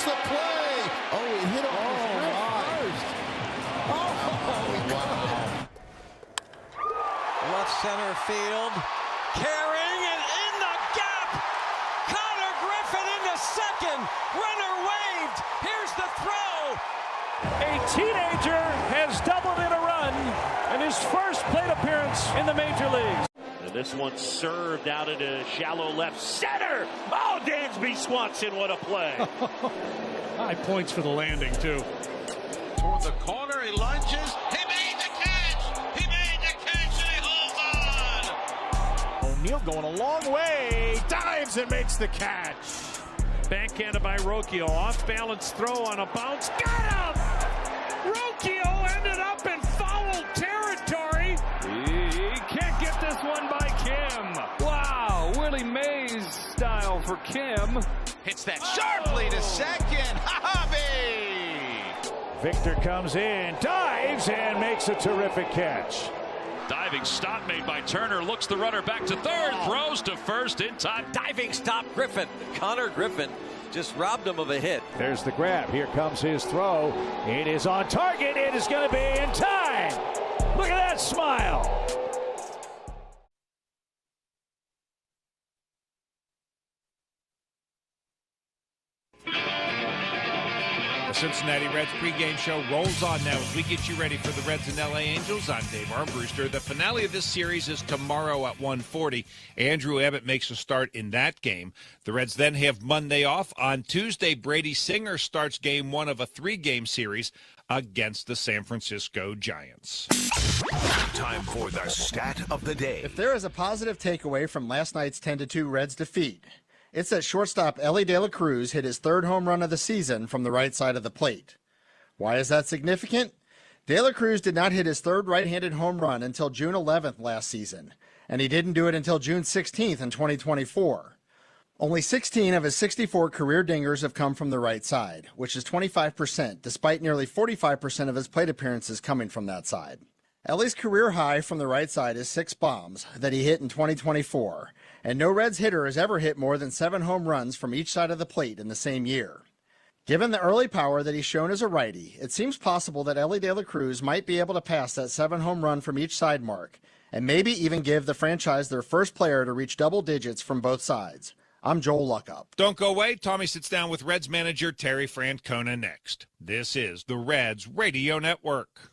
the play. Oh, he hit off his wrist first. Oh, wow. Left center field. Carrying it in the gap. Connor Griffin into second. Runner waved. Here's the throw. A teenager has doubled in a run in his first plate appearance in the major leagues. And this one served out into shallow left center. Oh, Dansby Swanson, what a play. High points for the landing, too. Toward the corner, he lunges. He made the catch. He made the catch, and he holds on. O'Neal going a long way. Dives and makes the catch. Backhanded by Rocchio. Off-balance throw on a bounce. Got him! Rocchio ended up in foul territory. He can't get this one by Kim. Wow, Willie Mays style for Kim. Hits that sharply to second. Hobby. Victor comes in, dives, and makes a terrific catch. Diving stop made by Turner. Looks the runner back to third. Throws to first in time. Diving stop Griffin. Connor Griffin just robbed him of a hit. There's the grab. Here comes his throw. It is on target. It is going to be in time. Look at that smile. The Cincinnati Reds pregame show rolls on now as we get you ready for the Reds and LA Angels. I'm Dave Armbruster. The finale of this series is tomorrow at 1:40. Andrew Abbott makes a start in that game. The Reds then have Monday off. On Tuesday, Brady Singer starts game one of a three-game series against the San Francisco Giants. Time for the stat of the day. If there is a positive takeaway from last night's 10-2 Reds defeat, it's that shortstop Elly De La Cruz hit his third home run of the season from the right side of the plate. Why is that significant? De La Cruz did not hit his third right-handed home run until June 11th last season, and he didn't do it until June 16th in 2024. Only 16 of his 64 career dingers have come from the right side, which is 25%, despite nearly 45% of his plate appearances coming from that side. Ellie's career high from the right side is 6 bombs that he hit in 2024, and no Reds hitter has ever hit more than 7 home runs from each side of the plate in the same year. Given the early power that he's shown as a righty, it seems possible that Elly De La Cruz might be able to pass that 7 home run from each side mark, and maybe even give the franchise their first player to reach double digits from both sides. I'm Joel Luckup. Don't go away. Tommy sits down with Reds manager Terry Francona next. This is the Reds Radio Network.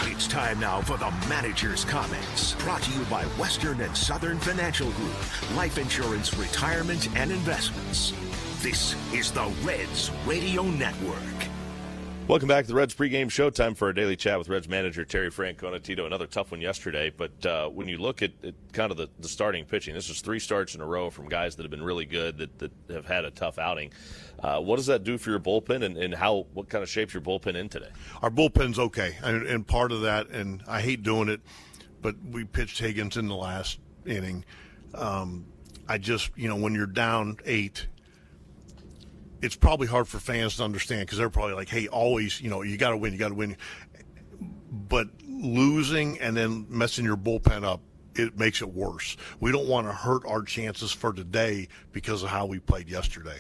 It's time now for the manager's comments. Brought to you by Western and Southern Financial Group. Life insurance, retirement, and investments. This is the Reds Radio Network. Welcome back to the Reds pregame show. Time for our daily chat with Reds manager Terry Francona. Tito, another tough one yesterday, but when you look at kind of the starting pitching, this is 3 starts in a row from guys that have been really good, that have had a tough outing. What does that do for your bullpen, and what kind of shapes your bullpen in today? Our bullpen's okay, and part of that, and I hate doing it, but we pitched Higgins in the last inning. I just, when you're down 8, it's probably hard for fans to understand because they're probably like, hey, always, you got to win. But losing and then messing your bullpen up, it makes it worse. We don't want to hurt our chances for today because of how we played yesterday.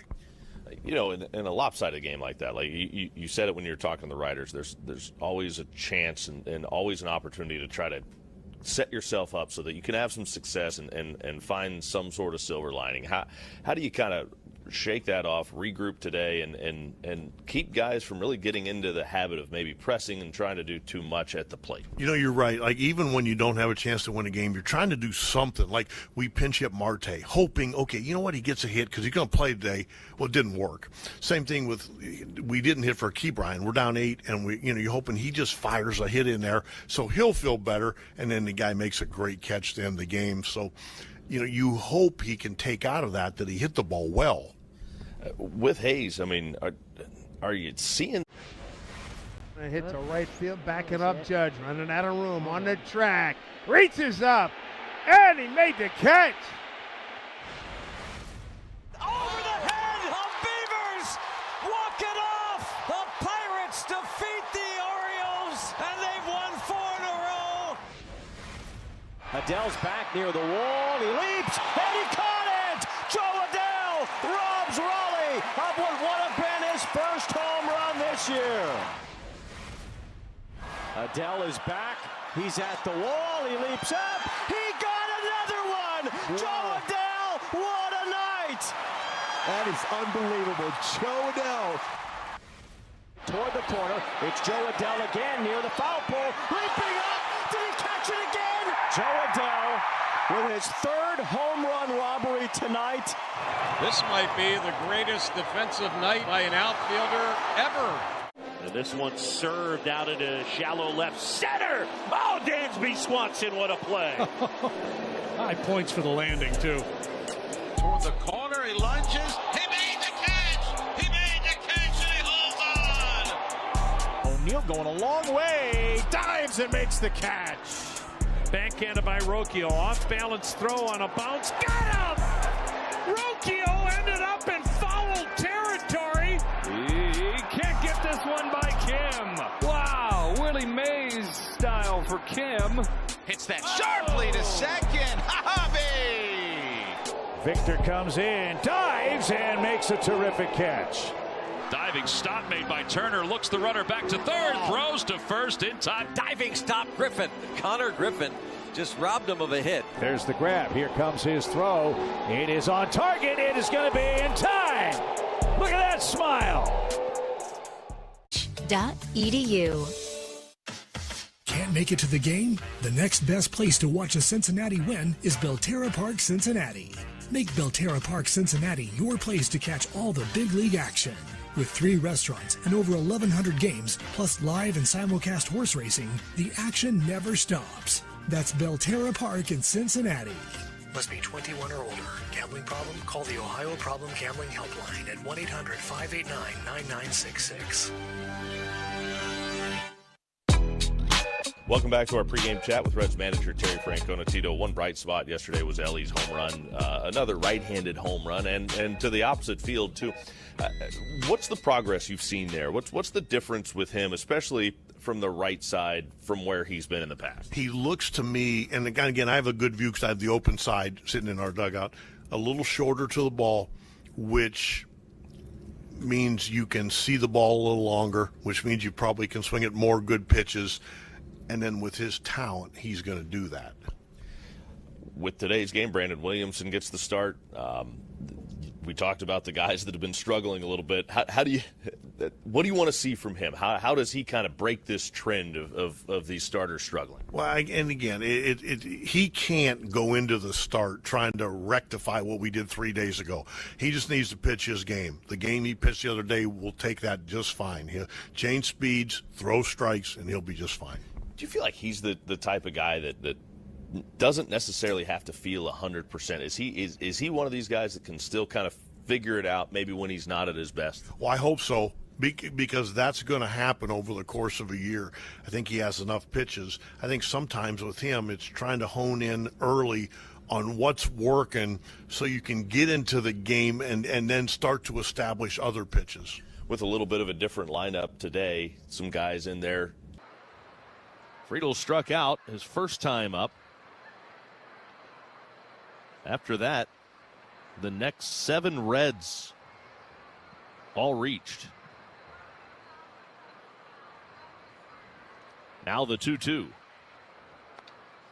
In a lopsided game like that, like you said it when you were talking to the writers, there's always a chance and always an opportunity to try to set yourself up so that you can have some success and find some sort of silver lining. How do you kind of shake that off, regroup today, and keep guys from really getting into the habit of maybe pressing and trying to do too much at the plate? You're right. Like, even when you don't have a chance to win a game, you're trying to do something. Like, we pinch hit Marte, hoping, okay, you know what, he gets a hit because he's going to play today. Well, it didn't work. Same thing with, we didn't hit for Key Brian. We're down 8, and you're hoping he just fires a hit in there so he'll feel better, and then the guy makes a great catch to end the game. So, you hope he can take out of that he hit the ball well. With Hayes, I mean, are you seeing? A hit to right field, backing up Judge, running out of room on the track, reaches up, and he made the catch. Over the head of Beavers, walk it off. The Pirates defeat the Orioles, and they've won 4 in a row. Adell's back near the wall, he leaps, and he caught it. Joe Adell robs Raleigh of what would have been his first home run this year. Adell is back, he's at the wall, he leaps up, he got another one. Wow. Joe Adell, what a night. That is unbelievable. Joe Adell. Toward the corner, it's Joe Adell again near the foul pole, leaping up, did he catch it again? Joe Adell with his 3rd home run robbery tonight. This might be the greatest defensive night by an outfielder ever. And this one served out into shallow left center. Oh, Dansby Swanson, what a play. High points for the landing, too. Toward the corner, he lunges. He made the catch. He made the catch, and he holds on. O'Neal going a long way. Dives and makes the catch. Backhanded by Rocchio. Off-balance throw on a bounce. Got him! Rocchio ended up in foul territory. He can't get this one by Kim. Wow, Willie Mays style for Kim. Hits that sharply to second. Hobby! Victor comes in, dives, and makes a terrific catch. Diving stop made by Turner, looks the runner back to third, throws to first in time. Diving stop Griffin. Connor Griffin just robbed him of a hit. There's the grab. Here comes his throw. It is on target. It is going to be in time. Look at that smile. .edu. Can't make it to the game? The next best place to watch a Cincinnati win is Belterra Park, Cincinnati. Make Belterra Park, Cincinnati your place to catch all the big league action. With 3 restaurants and over 1,100 games, plus live and simulcast horse racing, the action never stops. That's Belterra Park in Cincinnati. Must be 21 or older. Gambling problem? Call the Ohio Problem Gambling Helpline at 1-800-589-9966. Welcome back to our pregame chat with Reds manager Terry Francona. Tito, one bright spot yesterday was Ellie's home run, another right-handed home run, and to the opposite field, too. What's the progress you've seen there? What's the difference with him, especially from the right side from where he's been in the past? He looks to me, and again, I have a good view because I have the open side sitting in our dugout, a little shorter to the ball, which means you can see the ball a little longer, which means you probably can swing at more good pitches. And then with his talent, he's going to do that. With today's game, Brandon Williamson gets the start. we talked about the guys that have been struggling a little bit. What do you want to see from him? How does he kind of break this trend of these starters struggling? Well, and again, he can't go into the start trying to rectify what we did 3 days ago. He just needs to pitch his game. The game he pitched the other day will take that just fine. He'll change speeds, throw strikes, and he'll be just fine. Do you feel like he's the type of guy that doesn't necessarily have to feel 100%? Is he one of these guys that can still kind of figure it out maybe when he's not at his best? Well, I hope so, because that's going to happen over the course of a year. I think he has enough pitches. I think sometimes with him it's trying to hone in early on what's working so you can get into the game and then start to establish other pitches. With a little bit of a different lineup today, some guys in there. Friedel struck out his first time up. After that, the next 7 Reds all reached. Now the 2-2.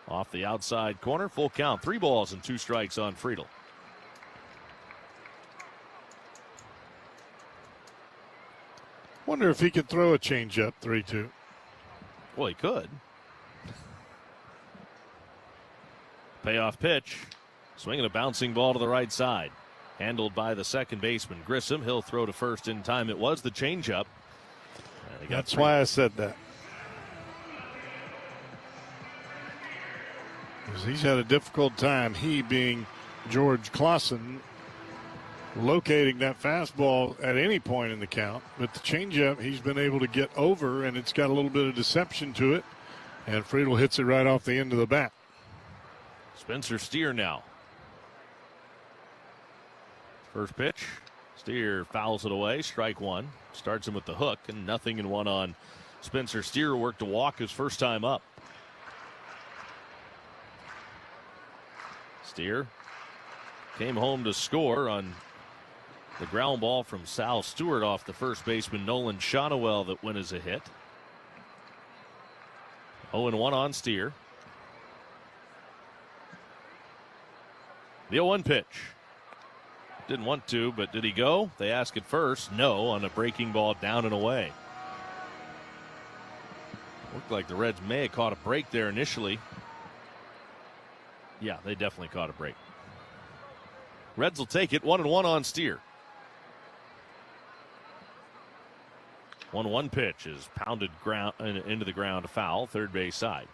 Off the outside corner, full count. 3 balls and 2 strikes on Friedel. Wonder if he could throw a changeup 3-2. Well, he could. Payoff pitch. Swinging a bouncing ball to the right side. Handled by the second baseman, Grissom. He'll throw to first in time. It was the changeup. That's why I said that. Because he's had a difficult time, he being George Clausen, locating that fastball at any point in the count. But the changeup, he's been able to get over, and it's got a little bit of deception to it. And Friedel hits it right off the end of the bat. Spencer Steer now. First pitch. Steer fouls it away. Strike 1. Starts him with the hook, and 0-1 on Spencer Steer. Worked to walk his first time up. Steer came home to score on the ground ball from Sal Stewart off the first baseman Nolan Shonowell that went as a hit. 0-1 on Steer. The 0-1 pitch. Didn't want to, but did he go? They ask it first. No, on a breaking ball down and away. Looked like the Reds may have caught a break there initially. Yeah, they definitely caught a break. Reds will take it. 1-1 on Steer. 1-1 pitch is pounded into the ground, a foul, third base side.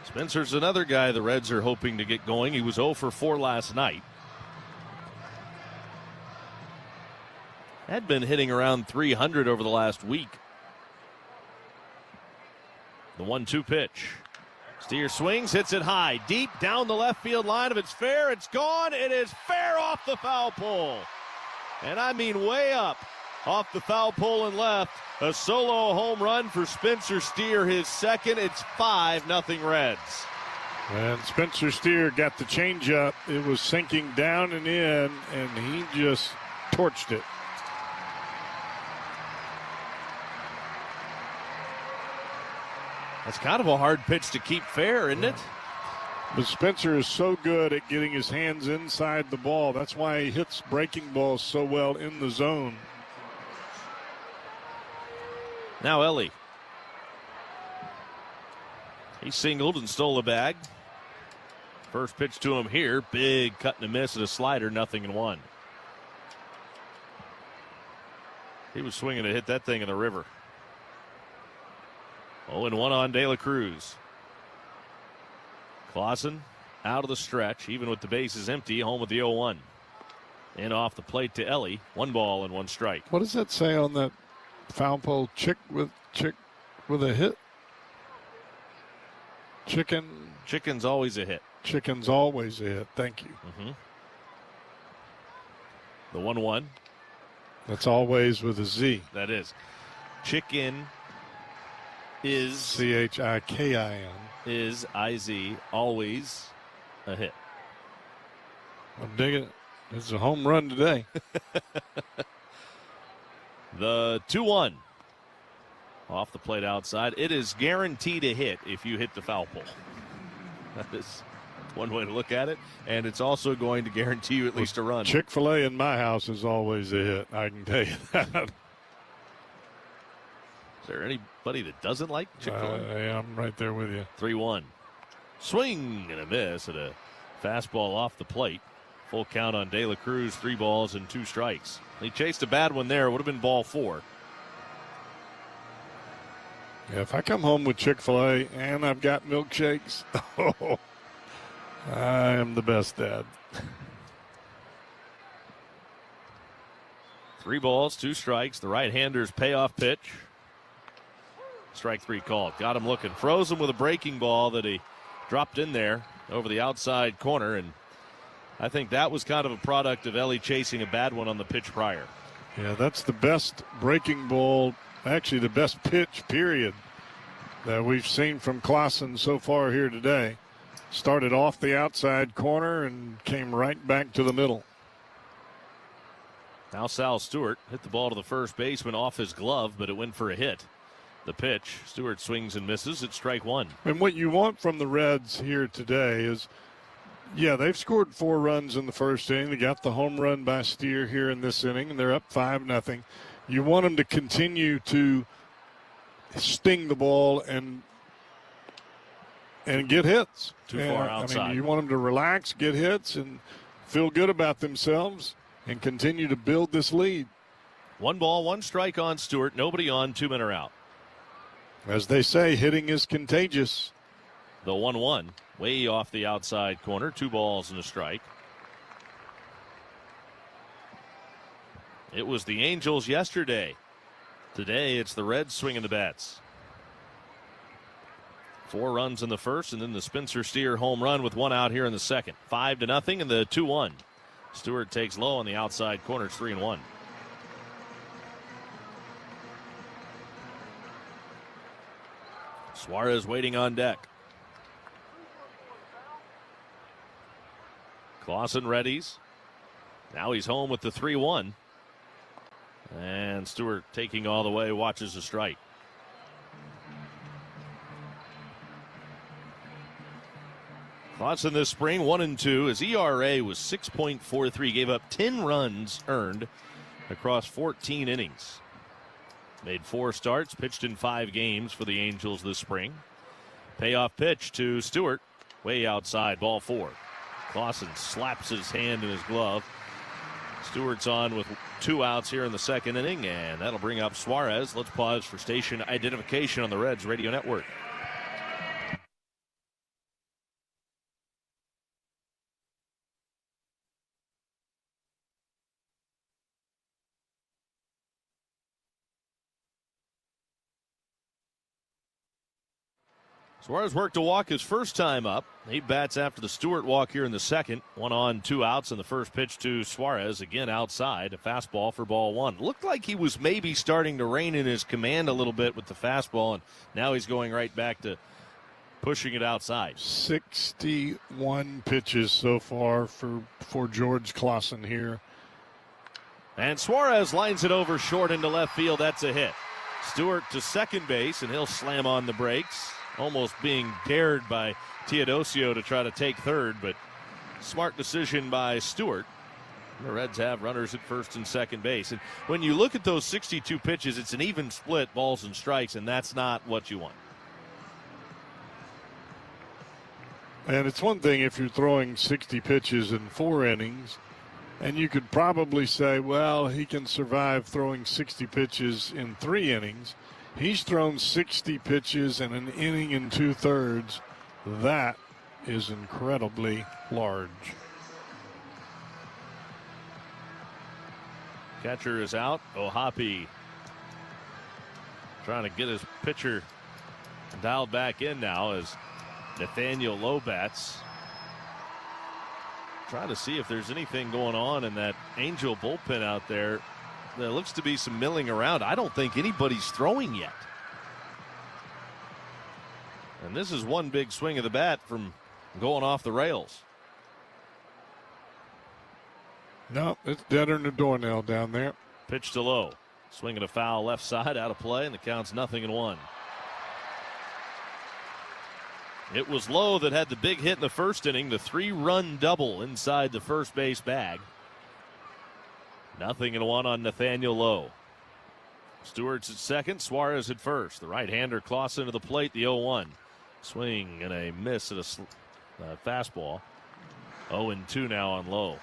Spencer's another guy the Reds are hoping to get going. He was 0 for 4 last night. Had been hitting around 300 over the last week. The 1-2 pitch. Steer swings, hits it high, deep down the left field line. If it's fair, it's gone. It is fair off the foul pole. And I mean way up off the foul pole and left. A solo home run for Spencer Steer, his second. It's 5-0 Reds. And Spencer Steer got the changeup. It was sinking down and in, and he just torched it. That's kind of a hard pitch to keep fair, isn't it? But Spencer is so good at getting his hands inside the ball. That's why he hits breaking balls so well in the zone. Now Ellie. He singled and stole a bag. First pitch to him here. Big cut and a miss and a slider. 0-1. He was swinging to hit that thing in the river. 0-1 on De La Cruz. Clausen out of the stretch, even with the bases empty, home with the 0-1. And off the plate to Ellie. 1 ball and 1 strike. What does that say on that foul pole? Chick with a hit? Chicken's always a hit. Chicken's always a hit. Thank you. Mm-hmm. The 1-1. That's always with a Z. That is. Chicken is CHIKIN. Is IZ always a hit. I'm digging it. It's a home run today. The 2-1 off the plate outside. It is guaranteed a hit if you hit the foul pole. That is One way to look at it, and it's also going to guarantee you at least a run. Chick-fil-A in my house is always a hit, I can tell you that. Is there anybody that doesn't like Chick-fil-A? Yeah, I'm right there with you. 3-1. Swing and a miss at a fastball off the plate. Full count on De La Cruz, 3 balls and 2 strikes. He chased a bad one there. It would have been ball 4. Yeah, if I come home with Chick-fil-A and I've got milkshakes, I am the best dad. 3 balls, 2 strikes. The right-hander's payoff pitch. Strike 3 called. Got him looking. Froze him with a breaking ball that he dropped in there over the outside corner, and I think that was kind of a product of Ellie chasing a bad one on the pitch prior. Yeah, that's the best breaking ball, actually the best pitch, period, that we've seen from Clausen so far here today. Started off the outside corner and came right back to the middle. Now Sal Stewart hit the ball to the first baseman off his glove, but it went for a hit. The pitch, Stewart swings and misses. It's strike 1. And what you want from the Reds here today is, yeah, they've scored 4 runs in the first inning. They got the home run by Steer here in this inning, and they're up 5-0. You want them to continue to sting the ball and get hits. Too far outside. I mean, you want them to relax, get hits, and feel good about themselves and continue to build this lead. 1 ball, 1 strike on Stewart. Nobody on, 2 men are out. As they say, hitting is contagious. The 1-1, way off the outside corner. 2 balls and a strike. It was the Angels yesterday. Today, it's the Reds swinging the bats. 4 runs in the first, and then the Spencer Steer home run with 1 out here in the second. 5-0, and the 2-1. Stewart takes low on the outside corner. It's 3-1. Suarez waiting on deck. Clausen readies. Now he's home with the 3-1. And Stewart taking all the way, watches the strike. Clausen this spring, 1-2. His ERA was 6.43. Gave up 10 runs earned across 14 innings. Made 4 starts, pitched in 5 games for the Angels this spring. Payoff pitch to Stewart, way outside, ball 4. Clausen slaps his hand in his glove. Stewart's on with 2 outs here in the second inning, and that'll bring up Suarez. Let's pause for station identification on the Reds Radio Network. Suarez worked a walk his first time up. He bats after the Stewart walk here in the second. 1 on, 2 outs, and the first pitch to Suarez, again outside. A fastball for ball 1. Looked like he was maybe starting to rein in his command a little bit with the fastball, and now he's going right back to pushing it outside. 61 pitches so far for George Clausen here. And Suarez lines it over short into left field. That's a hit. Stewart to second base, and he'll slam on the brakes. Almost being dared by Teodosio to try to take third, but smart decision by Stewart. The Reds have runners at first and second base. And when you look at those 62 pitches, it's an even split, balls and strikes, and that's not what you want. And it's one thing if you're throwing 60 pitches in 4 innings, and you could probably say, well, he can survive throwing 60 pitches in 3 innings. He's thrown 60 pitches in an inning and 2/3. That is incredibly large. Catcher is out. Ohapi trying to get his pitcher dialed back in now as Nathaniel Lowe bats. Trying to see if there's anything going on in that Angel bullpen out there. There looks to be some milling around. I don't think anybody's throwing yet. And this is one big swing of the bat from going off the rails. No, it's deader than a doornail down there. Pitch to Lowe. Swinging a foul left side, out of play, and the count's 0-1. It was Lowe that had the big hit in the first inning, the 3-run double inside the first base bag. 0-1 on Nathaniel Lowe. Stewart's at second, Suarez at first. The right-hander Clausen to the plate, the 0-1. Swing and a miss at a fastball. 0-2 now on Lowe.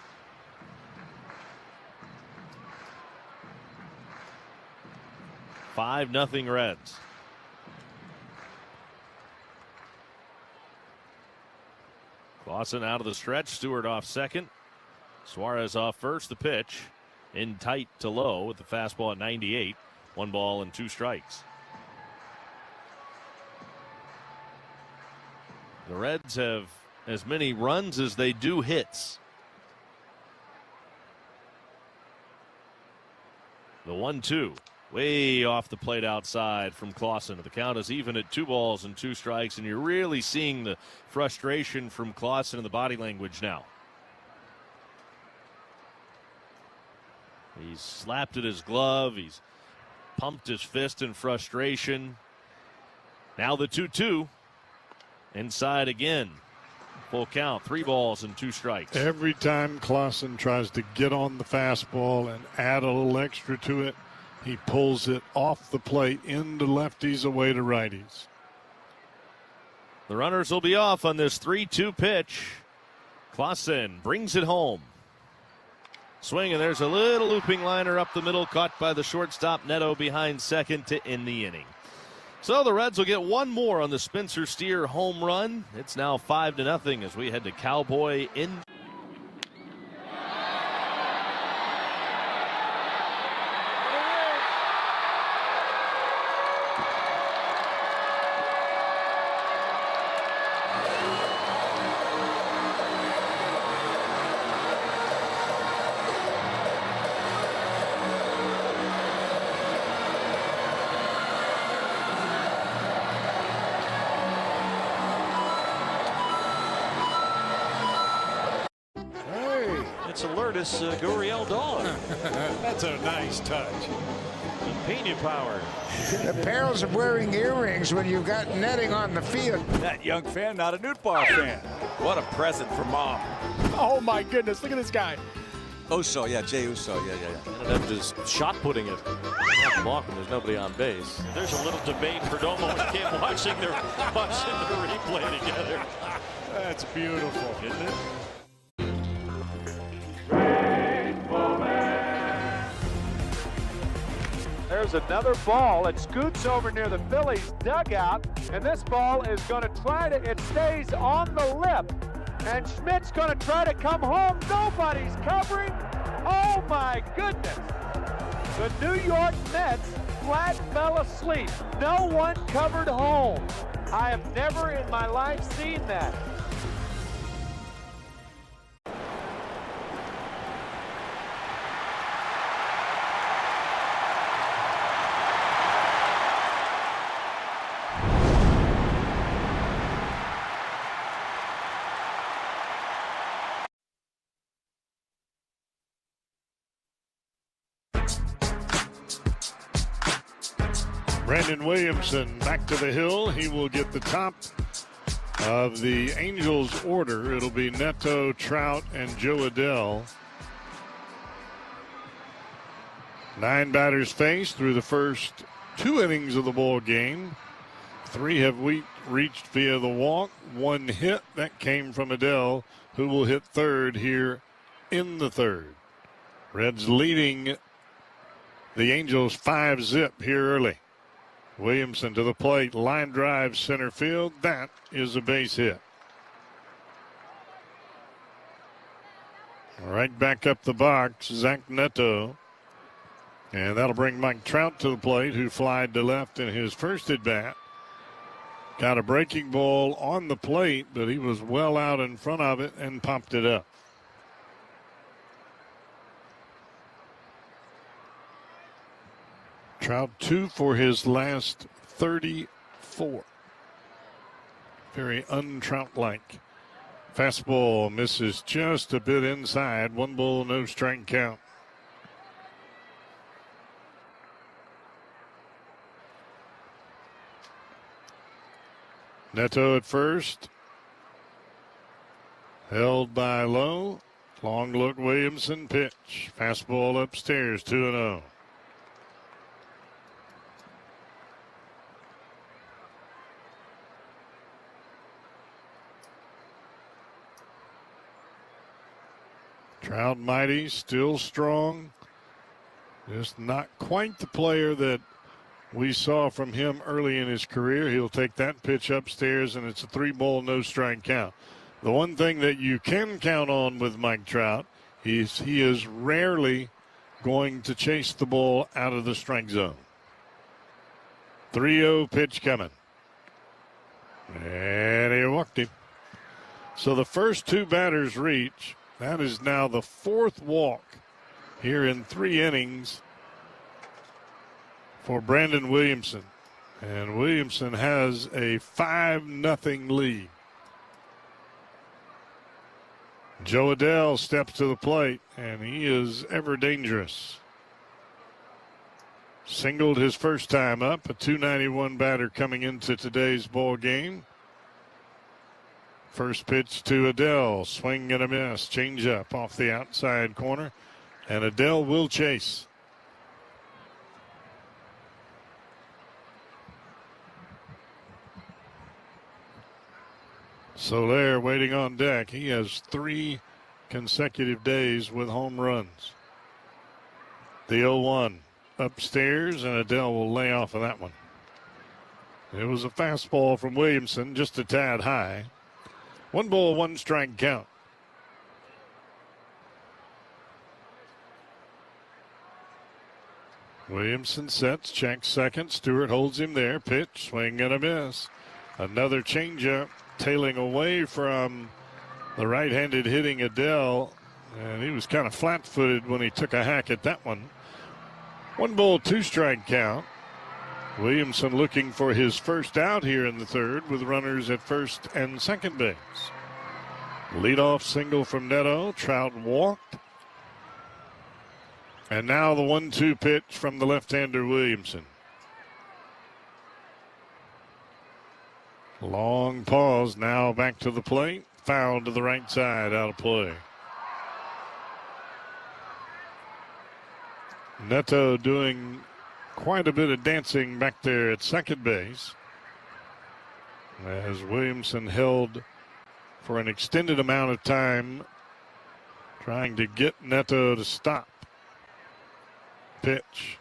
$5-0 Reds. Clausen out of the stretch. Stewart off second. Suarez off first. The pitch in tight to Lowe with the fastball at 98. 1 ball and 2 strikes. The Reds have as many runs as they do hits. The 1-2. Way off the plate outside from Clausen. The count is even at 2 balls and 2 strikes, and you're really seeing the frustration from Clausen in the body language now. He's slapped at his glove. He's pumped his fist in frustration. Now the 2-2. Inside again. Full count, 3 balls and 2 strikes. Every time Clausen tries to get on the fastball and add a little extra to it, he pulls it off the plate into lefties, away to righties. The runners will be off on this 3-2 pitch. Clausen brings it home. Swing, and there's a little looping liner up the middle, caught by the shortstop Neto behind second to end the inning. So the Reds will get 1 more on the Spencer Steer home run. It's now 5-0 as we head to Cowboy in. It's a Lourdes Gurriel dog. That's a nice touch. Pena power. The perils of wearing earrings when you've got netting on the field. That young fan, not a Newtbar fan. What a present for Mom. Oh my goodness, look at this guy. Uso, yeah, Jay Uso, yeah. Ended up just shot putting it off the block when there's nobody on base. There's a little debate for Domo and Kim watching the replay together. That's beautiful, isn't it? There's another ball. It scoots over near the Phillies dugout, and this ball is going to it stays on the lip, and Schmidt's going to try to come home. Nobody's covering. Oh my goodness. The New York Mets flat fell asleep. No one covered home. I have never in my life seen that. Brandon Williamson back to the hill. He will get the top of the Angels order. It'll be Neto, Trout, and Joe Adell. 9 batters faced through the first 2 innings of the ball game. 3 have reached via the walk. 1 hit that came from Adell, who will hit third here in the third. Reds leading the Angels 5-0 here early. Williamson to the plate, line drive center field. That is a base hit. Right back up the box, Zach Neto. And that'll bring Mike Trout to the plate, who flied to left in his first at bat. Got a breaking ball on the plate, but he was well out in front of it and popped it up. Trout 2 for his last 34. Very un-Trout-like. Fastball misses just a bit inside. 1 ball, no strike count. Neto at first. Held by Lowe. Long look Williamson, pitch. Fastball upstairs, 2-0. Trout mighty, still strong. Just not quite the player that we saw from him early in his career. He'll take that pitch upstairs, and it's a 3-ball, no strike count. The one thing that you can count on with Mike Trout is he is rarely going to chase the ball out of the strike zone. 3-0 pitch coming. And he walked him. So the first two batters reach. That is now the fourth walk here in 3 innings for Brandon Williamson. And Williamson has a 5-0 lead. Joe Adele steps to the plate, and he is ever dangerous. Singled his first time up, a .291 batter coming into today's ball game. First pitch to Adele, swing and a miss, change up off the outside corner, and Adele will chase. Soler waiting on deck. He has 3 consecutive days with home runs. The 0-1 upstairs, and Adele will lay off of that one. It was a fastball from Williamson, just a tad high. 1 ball, 1 strike count. Williamson sets, checks second. Stewart holds him there. Pitch, swing and a miss. Another changeup. Tailing away from the right-handed hitting Adele, and he was kind of flat-footed when he took a hack at that one. 1 ball, 2 strike count. Williamson looking for his first out here in the third with runners at first and second base. Leadoff single from Neto. Trout walked. And now the 1-2 pitch from the left-hander Williamson. Long pause, now back to the plate. Foul to the right side, out of play. Neto doing quite a bit of dancing back there at second base, as Williamson held for an extended amount of time, trying to get Neto to stop. Pitch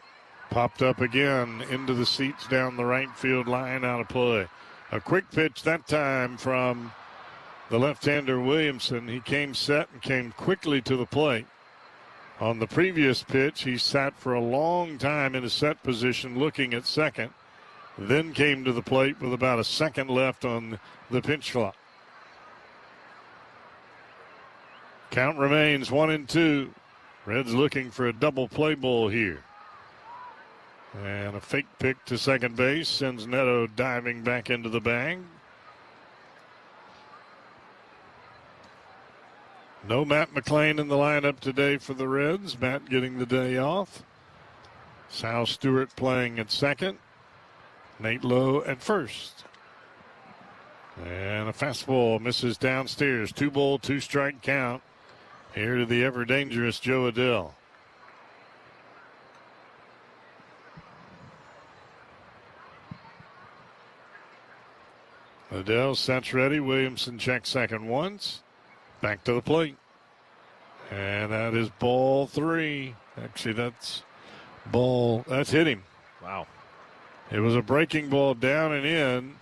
popped up again into the seats down the right field line, out of play. A quick pitch that time from the left-hander Williamson. He came set and came quickly to the plate. On the previous pitch, he sat for a long time in a set position looking at second, then came to the plate with about a second left on the pitch clock. Count remains 1-2. Reds looking for a double play ball here. And a fake pick to second base sends Neto diving back into the bag. No Matt McClain in the lineup today for the Reds. Matt getting the day off. Sal Stewart playing at second. Nate Lowe at first. And a fastball misses downstairs. 2 ball, 2 strike count. Here to the ever dangerous Joe Adele. Adele sets ready. Williamson checks second once. Back to the plate. And that is ball 3. Actually, that's hit him. Wow. It was a breaking ball down and in,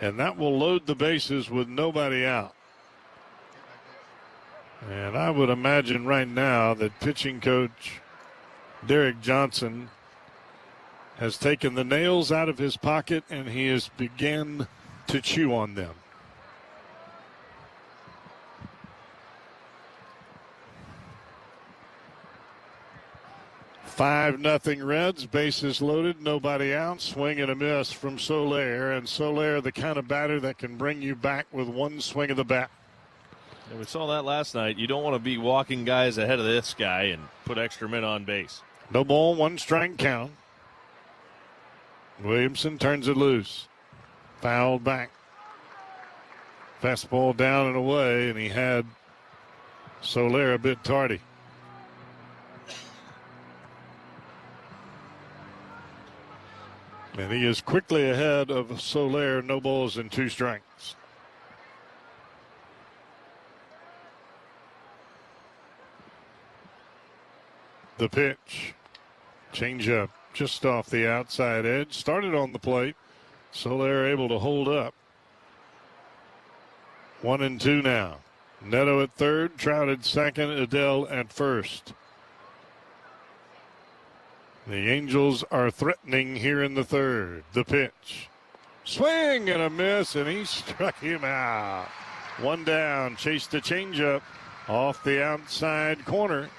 and that will load the bases with nobody out. And I would imagine right now that pitching coach Derek Johnson has taken the nails out of his pocket and he has begun to chew on them. Five nothing Reds, bases loaded, nobody out. Swing and a miss from Soler, and Soler the kind of batter that can bring you back with one swing of the bat. And we saw that last night. You don't want to be walking guys ahead of this guy and put extra men on base. No ball, 1 strike count. Williamson turns it loose. Fouled back. Fastball down and away, and he had Soler a bit tardy. And he is quickly ahead of Soler, no balls and 2 strikes. The pitch. Changeup just off the outside edge. Started on the plate. Soler able to hold up. 1-2 now. Neto at third, Trout at second, Adele at first. The Angels are threatening here in the third. The pitch. Swing and a miss, and he struck him out. 1 down, chased a changeup off the outside corner.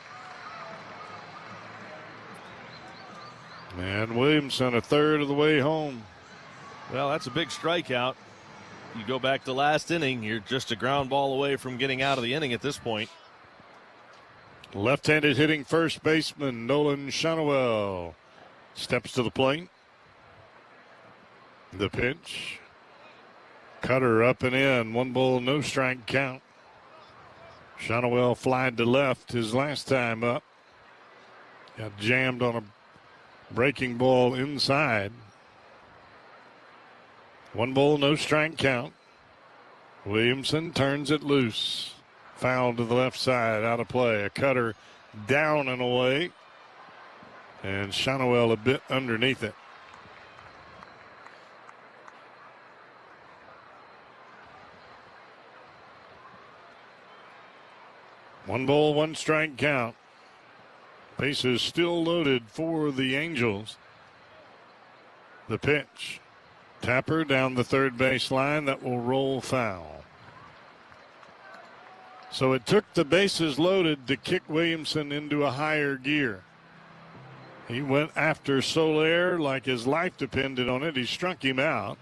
And Williamson a third of the way home. Well, that's a big strikeout. You go back to last inning, you're just a ground ball away from getting out of the inning at this point. Left-handed hitting first baseman Nolan Schanuel steps to the plate. The pitch. Cutter up and in. 1 ball, no strike count. Schanuel flied to left his last time up. Got jammed on a breaking ball inside. 1 ball, no strike count. Williamson turns it loose. Foul to the left side, out of play. A cutter down and away. And Schanuel a bit underneath it. One ball, 1 strike count. Bases still loaded for the Angels. The pitch. Tapper down the third base line. That will roll foul. So it took the bases loaded to kick Williamson into a higher gear. He went after Soler like his life depended on it. He struck him out.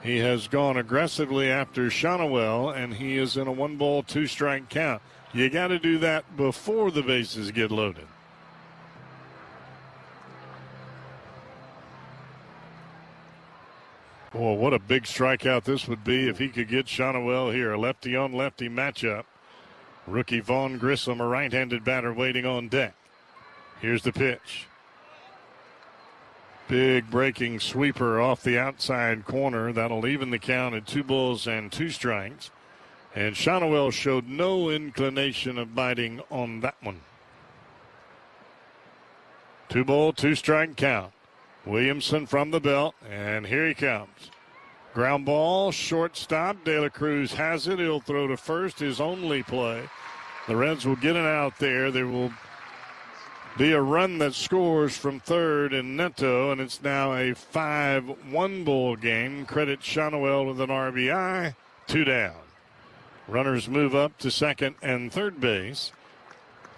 He has gone aggressively after Schanuel, and he is in a 1 ball, 2 strike count. You got to do that before the bases get loaded. Boy, what a big strikeout this would be if he could get Schanuel here. A lefty-on-lefty matchup. Rookie Vaughn Grissom, a right-handed batter waiting on deck. Here's the pitch. Big breaking sweeper off the outside corner. That'll even the count at 2 balls and 2 strikes. And Schanuel showed no inclination of biting on that one. 2 ball, 2 strike count. Williamson from the belt, and here he comes. Ground ball, shortstop. De La Cruz has it. He'll throw to first, his only play. The Reds will get it out there. There will be a run that scores from third and Neto, and it's now a 5-1 ball game. Credit Schanuel with an RBI. 2 down. Runners move up to second and third base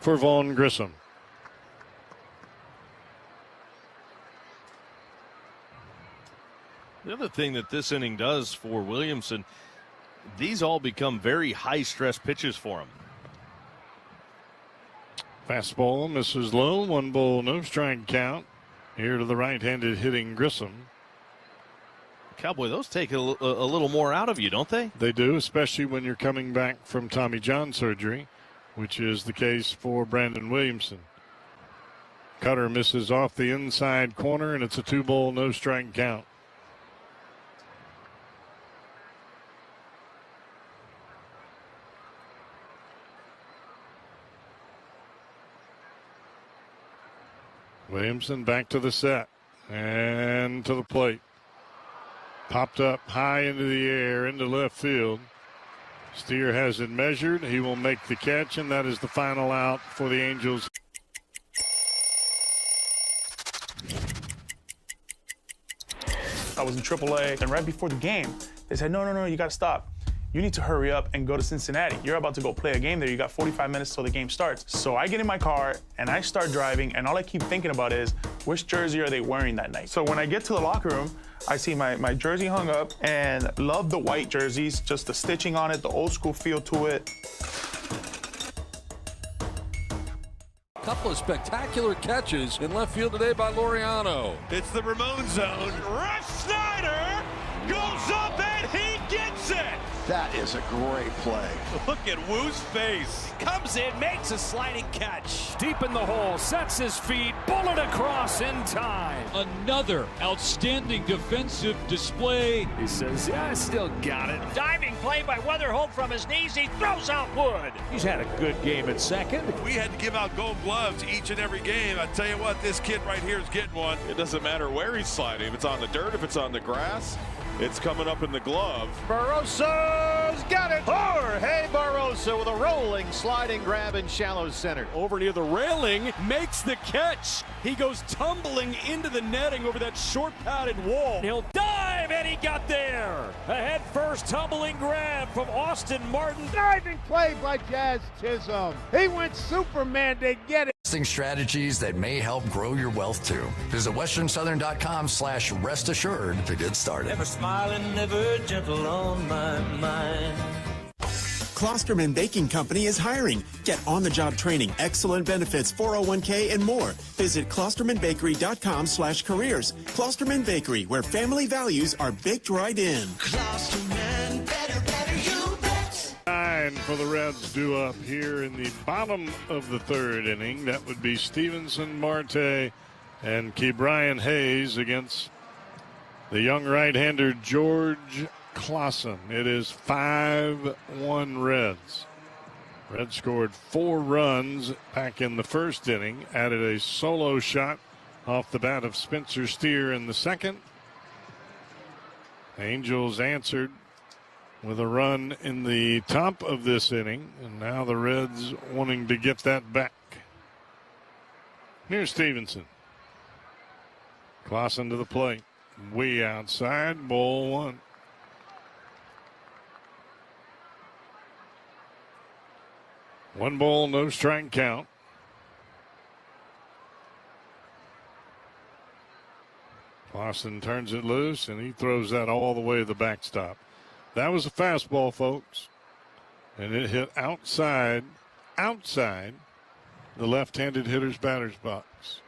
for Vaughn Grissom. The other thing that this inning does for Williamson, these all become very high-stress pitches for him. Fastball misses low. 1 ball, no strike count. Here to the right-handed hitting Grissom. Cowboy, those take a little more out of you, don't they? They do, especially when you're coming back from Tommy John surgery, which is the case for Brandon Williamson. Cutter misses off the inside corner, and it's a 2 ball, no strike count. Williamson back to the set and to the plate. Popped up high into the air, into left field. Steer has it measured. He will make the catch, and that is the final out for the Angels. I was in AAA, and right before the game, they said, no, you got to stop. You need to hurry up and go to Cincinnati. You're about to go play a game there. You got 45 minutes till the game starts. So I get in my car, and I start driving, and all I keep thinking about is, which jersey are they wearing that night? So when I get to the locker room, I see my jersey hung up, and love the white jerseys, just the stitching on it, the old school feel to it. Couple of spectacular catches in left field today by Laureano. It's the Ramon zone. Russ Snyder goes up and he gets it. That is a great play. Look at Woo's face. Comes in, makes a sliding catch. Deep in the hole, sets his feet, bullet across in time. Another outstanding defensive display. He says, yeah, I still got it. Diving play by Weatherholt from his knees. He throws out Wood. He's had a good game at second. We had to give out gold gloves each and every game. I tell you what, this kid right here is getting one. It doesn't matter where he's sliding. If it's on the dirt, if it's on the grass, it's coming up in the glove. Barroso's got it. Jorge Barroso with a rolling sliding grab in shallow center. Over near the railing, makes the catch. He goes tumbling into the netting over that short padded wall. He'll dive, and he got there. A head first tumbling grab from Austin Martin. Diving play by Jazz Chisholm. He went Superman to get it. Strategies that may help grow your wealth too. Visit westernsouthern.com/rest assured to get started. Never smiling, never gentle on my mind. Klosterman Baking Company is hiring. Get on-the-job training, excellent benefits, 401k, and more. Visit klostermanbakery.com/careers. Klosterman Bakery, where family values are baked right in. Klosterman, better, you bet. 9 for the Reds due up here in the bottom of the third inning. That would be Stevenson, Marte, and Ke'Bryan Hayes against the young right-hander George Clausen. It is 5-1 Reds. Reds scored 4 runs back in the first inning, added a solo shot off the bat of Spencer Steer in the second. Angels answered with a run in the top of this inning, and now the Reds wanting to get that back. Here's Stevenson. Clausen to the plate. Way outside, ball 1. One ball, no strike count. Clausen turns it loose, and he throws that all the way to the backstop. That was a fastball, folks. And it hit outside the left-handed hitter's batter's box.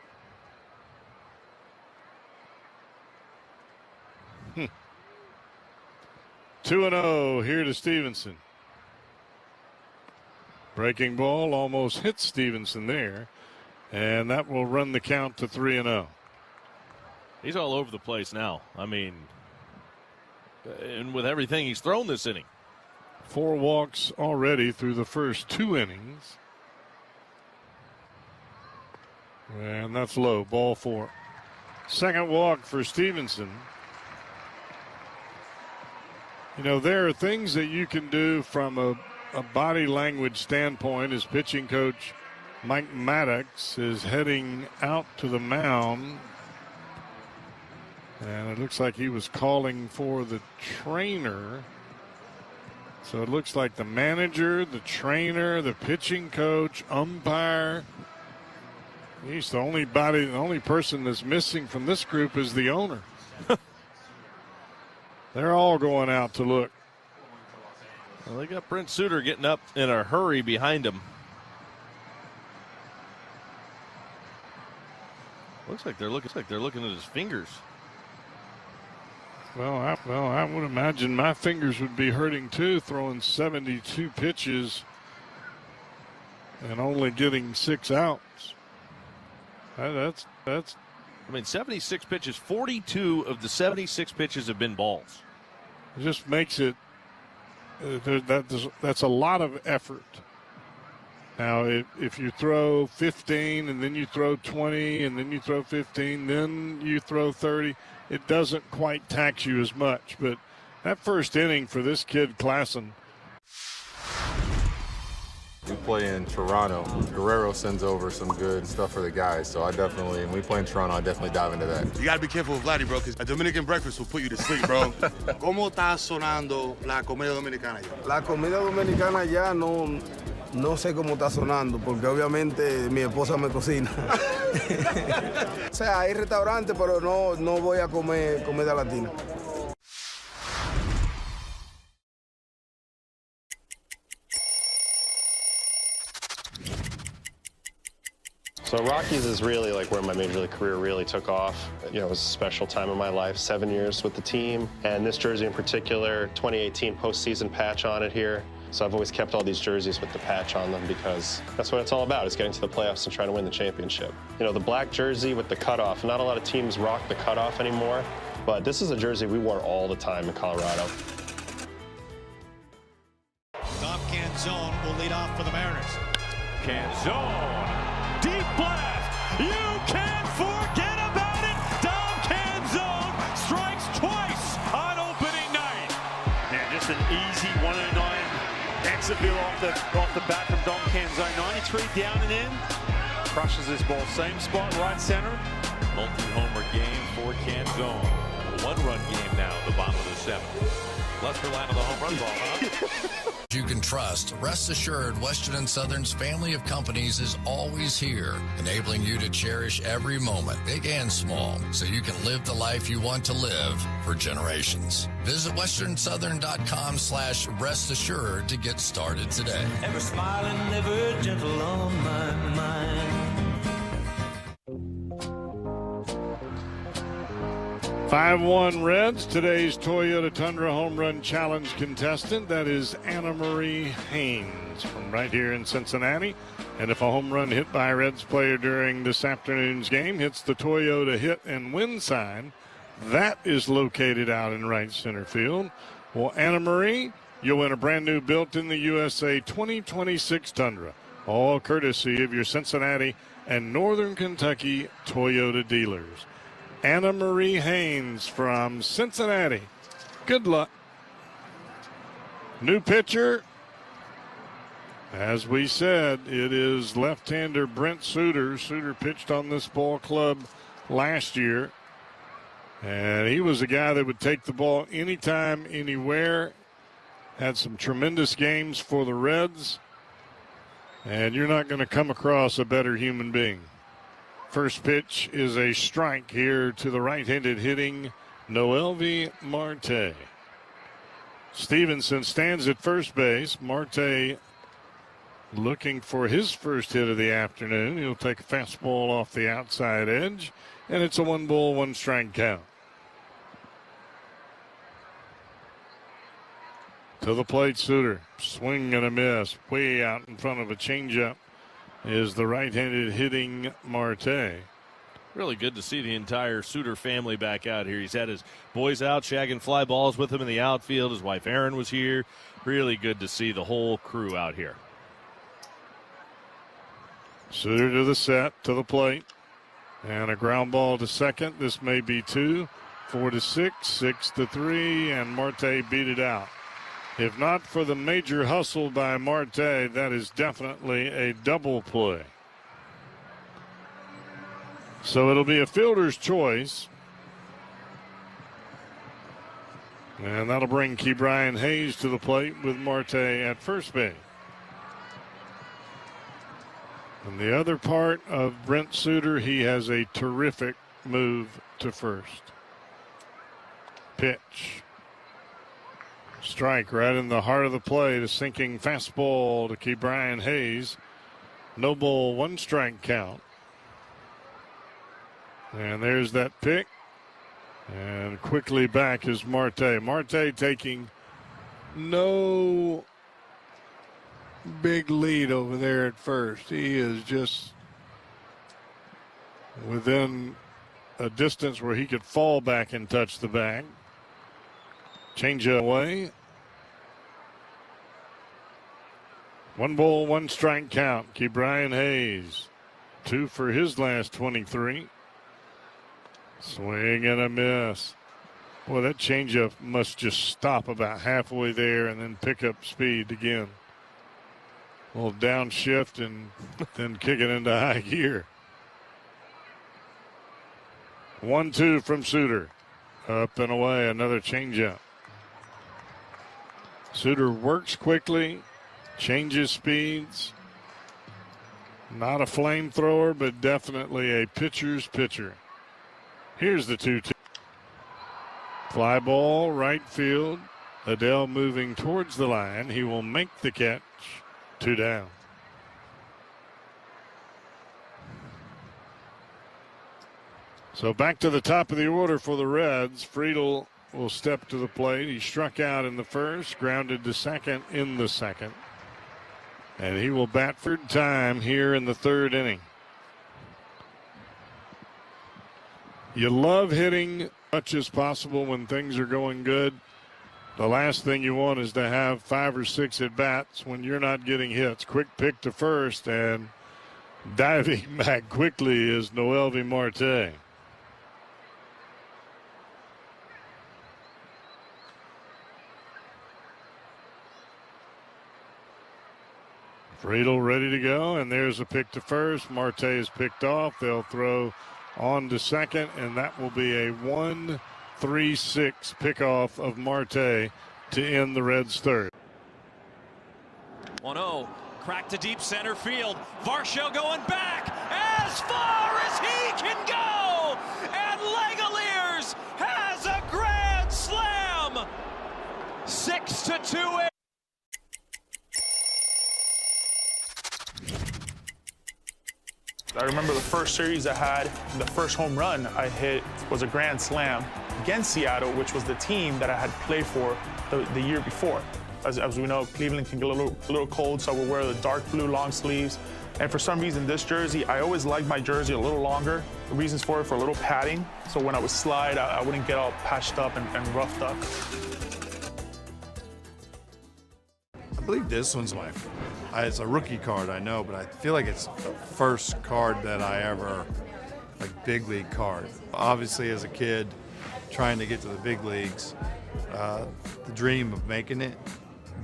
2-0 here to Stevenson. Breaking ball almost hits Stevenson there, and that will run the count to 3-0. He's all over the place now. I mean, and with everything he's thrown this inning. 4 walks already through the first 2 innings. And that's low, ball 4. Second walk for Stevenson. You know, there are things that you can do from a body language standpoint as pitching coach Mike Maddox is heading out to the mound. And it looks like he was calling for the trainer. So it looks like the manager, the trainer, the pitching coach, umpire. He's the only person that's missing from this group is the owner. They're all going out to look. Well, they got Brent Suter getting up in a hurry behind him. Looks like they're looking at his fingers. Well, I would imagine my fingers would be hurting too, throwing 72 pitches and only getting 6 outs. That's. I mean, 76 pitches. 42 of the 76 pitches have been balls. It just makes it. That's a lot of effort. Now, if you throw 15 and then you throw 20 and then you throw 15, then you throw 30, it doesn't quite tax you as much. But that first inning for this kid, Clausen. We play in Toronto. Guerrero sends over some good stuff for the guys, so when we play in Toronto, I definitely dive into that. You gotta be careful with Vladdy, bro, because a Dominican breakfast will put you to sleep, bro. ¿Cómo está sonando la comida dominicana ya? La comida dominicana ya no sé cómo está sonando, porque obviamente mi esposa me cocina. O sea, hay restaurantes, pero no voy a comer comida latina. So Rockies is really like where my major league career really took off. You know, it was a special time in my life, 7 years with the team. And this jersey in particular, 2018 postseason patch on it here. So I've always kept all these jerseys with the patch on them because that's what it's all about, is getting to the playoffs and trying to win the championship. You know, the black jersey with the cutoff, not a lot of teams rock the cutoff anymore, but this is a jersey we wore all the time in Colorado. Dom Canzone will lead off for the Mariners. Canzone, deep blast. You can't forget about it. Dom Canzone strikes twice on opening night. Yeah, just an easy 109 exit bill off the bat from Dom Canzone. 93 down and in. Crushes this ball, same spot, right center. Multi-homer game for Canzone. A one-run game now, the bottom of the seventh. Lester line of the home run ball, huh? You can trust. Rest assured, Western and Southern's family of companies is always here, enabling you to cherish every moment, big and small, so you can live the life you want to live for generations. Visit westernsouthern.com/rest assured to get started today. Ever smiling, ever gentle on my mind. 5-1 Reds, today's Toyota Tundra Home Run Challenge contestant. That is Anna Marie Haynes from right here in Cincinnati. And if a home run hit by a Reds player during this afternoon's game hits the Toyota hit and win sign, that is located out in right center field. Well, Anna Marie, you'll win a brand new built in the USA 2026 Tundra, all courtesy of your Cincinnati and Northern Kentucky Toyota dealers. Anna Marie Haynes from Cincinnati. Good luck. New pitcher. As we said, it is left-hander Brent Suter. Suter pitched on this ball club last year. And he was a guy that would take the ball anytime, anywhere. Had some tremendous games for the Reds. And you're not going to come across a better human being. First pitch is a strike here to the right-handed hitting Noelvi Marte. Stevenson stands at first base. Marte looking for his first hit of the afternoon. He'll take a fastball off the outside edge, and it's a 1-ball, 1-strike count. To the plate, Suter. Swing and a miss. Way out in front of a changeup is the right-handed hitting Marte. Really good to see the entire Suter family back out here. He's had his boys out shagging fly balls with him in the outfield. His wife Erin was here. Really good to see the whole crew out here. Suter to the set, to the plate. And a ground ball to second. This may be 2. 4-6, 6-3, and Marte beat it out. If not for the major hustle by Marte, that is definitely a double play. So it'll be a fielder's choice. And that'll bring Ke'Bryan Hayes to the plate with Marte at first base. And the other part of Brent Suter, he has a terrific move to first. Pitch. Strike right in the heart of the plate. A sinking fastball to Ke'Bryan Hayes. No ball, 1-strike count. And there's that pick. And quickly back is Marte. Marte taking no big lead over there at first. He is just within a distance where he could fall back and touch the bag. Change it away. 1 ball, 1-strike count. Ke'Bryan Hayes. 2 for his last 23. Swing and a miss. Well, that changeup must just stop about halfway there and then pick up speed again. A little downshift and then kick it into high gear. 1-2 from Suter. Up and away, another changeup. Suter works quickly, changes speeds. Not a flamethrower, but definitely a pitcher's pitcher. Here's the 2-2. Fly ball, right field. Adele moving towards the line. He will make the catch. 2 down. So back to the top of the order for the Reds. Friedel will step to the plate. He struck out in the first, grounded to second in the second. And he will bat for time here in the third inning. You love hitting as much as possible when things are going good. The last thing you want is to have 5 or 6 at-bats when you're not getting hits. Quick pick to first, and diving back quickly is Noelvi Marte. Friedel ready to go, and there's a pick to first. Marte is picked off. They'll throw on to second, and that will be a 1-3-6 pickoff of Marte to end the Reds' third. 1-0, crack to deep center field. Varsho going back as far as he can go, and Legaliers has a grand slam. 6-2. I remember the first series I had, the first home run I hit was a grand slam against Seattle, which was the team that I had played for the year before. As we know, Cleveland can get a little cold, so I would wear the dark blue long sleeves. And for some reason, this jersey, I always liked my jersey a little longer. The reasons for it, for a little padding, so when I would slide, I wouldn't get all patched up and roughed up. I believe this one's it's a rookie card, I know, but I feel like it's the first card that I ever, big league card. Obviously, as a kid, trying to get to the big leagues, the dream of making it.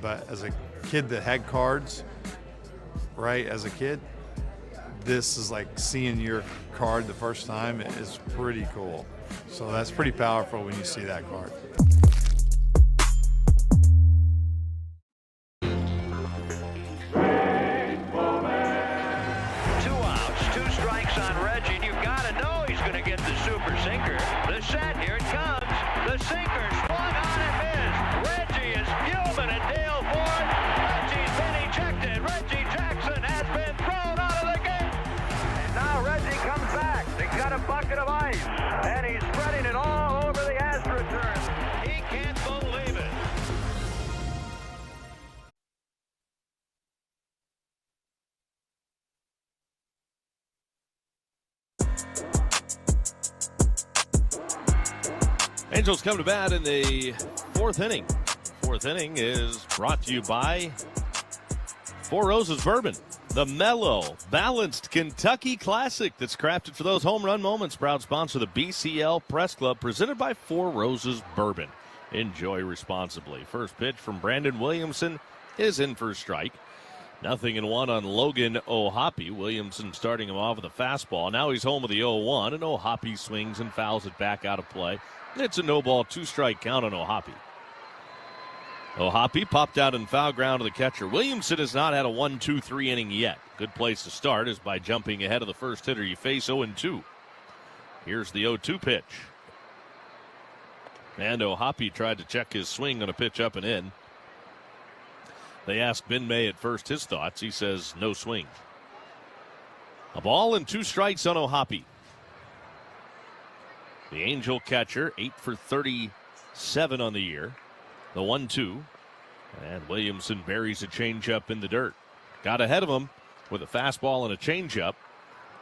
But as a kid that had cards, right, as a kid, this is like seeing your card the first time is pretty cool. So that's pretty powerful when you see that card. 2 outs, 2 strikes on Reggie, and you've got to know he's going to get the super sinker. The set, here it comes. The sinker swung on and missed. Reggie is fuming at Dale Ford. Reggie's been ejected. Reggie Jackson has been thrown out of the game. And now Reggie comes back. He's got a bucket of ice, and he's spreading it all over the AstroTurf. He can't believe it. Angels come to bat in the 4th inning. 4th inning is brought to you by Four Roses Bourbon, the mellow, balanced Kentucky classic that's crafted for those home run moments. Proud sponsor of the BCL Press Club, presented by Four Roses Bourbon. Enjoy responsibly. First pitch from Brandon Williamson is in for a strike. 0-1 on Logan O'Hoppe. Williamson starting him off with a fastball. Now he's home with the 0-1, and O'Hoppe swings and fouls it back out of play. It's a no-ball, 2-strike count on O'Hoppe. O'Hoppe popped out in foul ground to the catcher. Williamson has not had a 1-2-3 inning yet. Good place to start is by jumping ahead of the first hitter you face, 0-2. Here's the 0-2 pitch. And O'Hoppe tried to check his swing on a pitch up and in. They asked Ben May at first his thoughts. He says no swing. A ball and 2 strikes on O'Hoppe. The Angel catcher, 8 for 37 on the year. The 1-2. And Williamson buries a changeup in the dirt. Got ahead of him with a fastball and a changeup.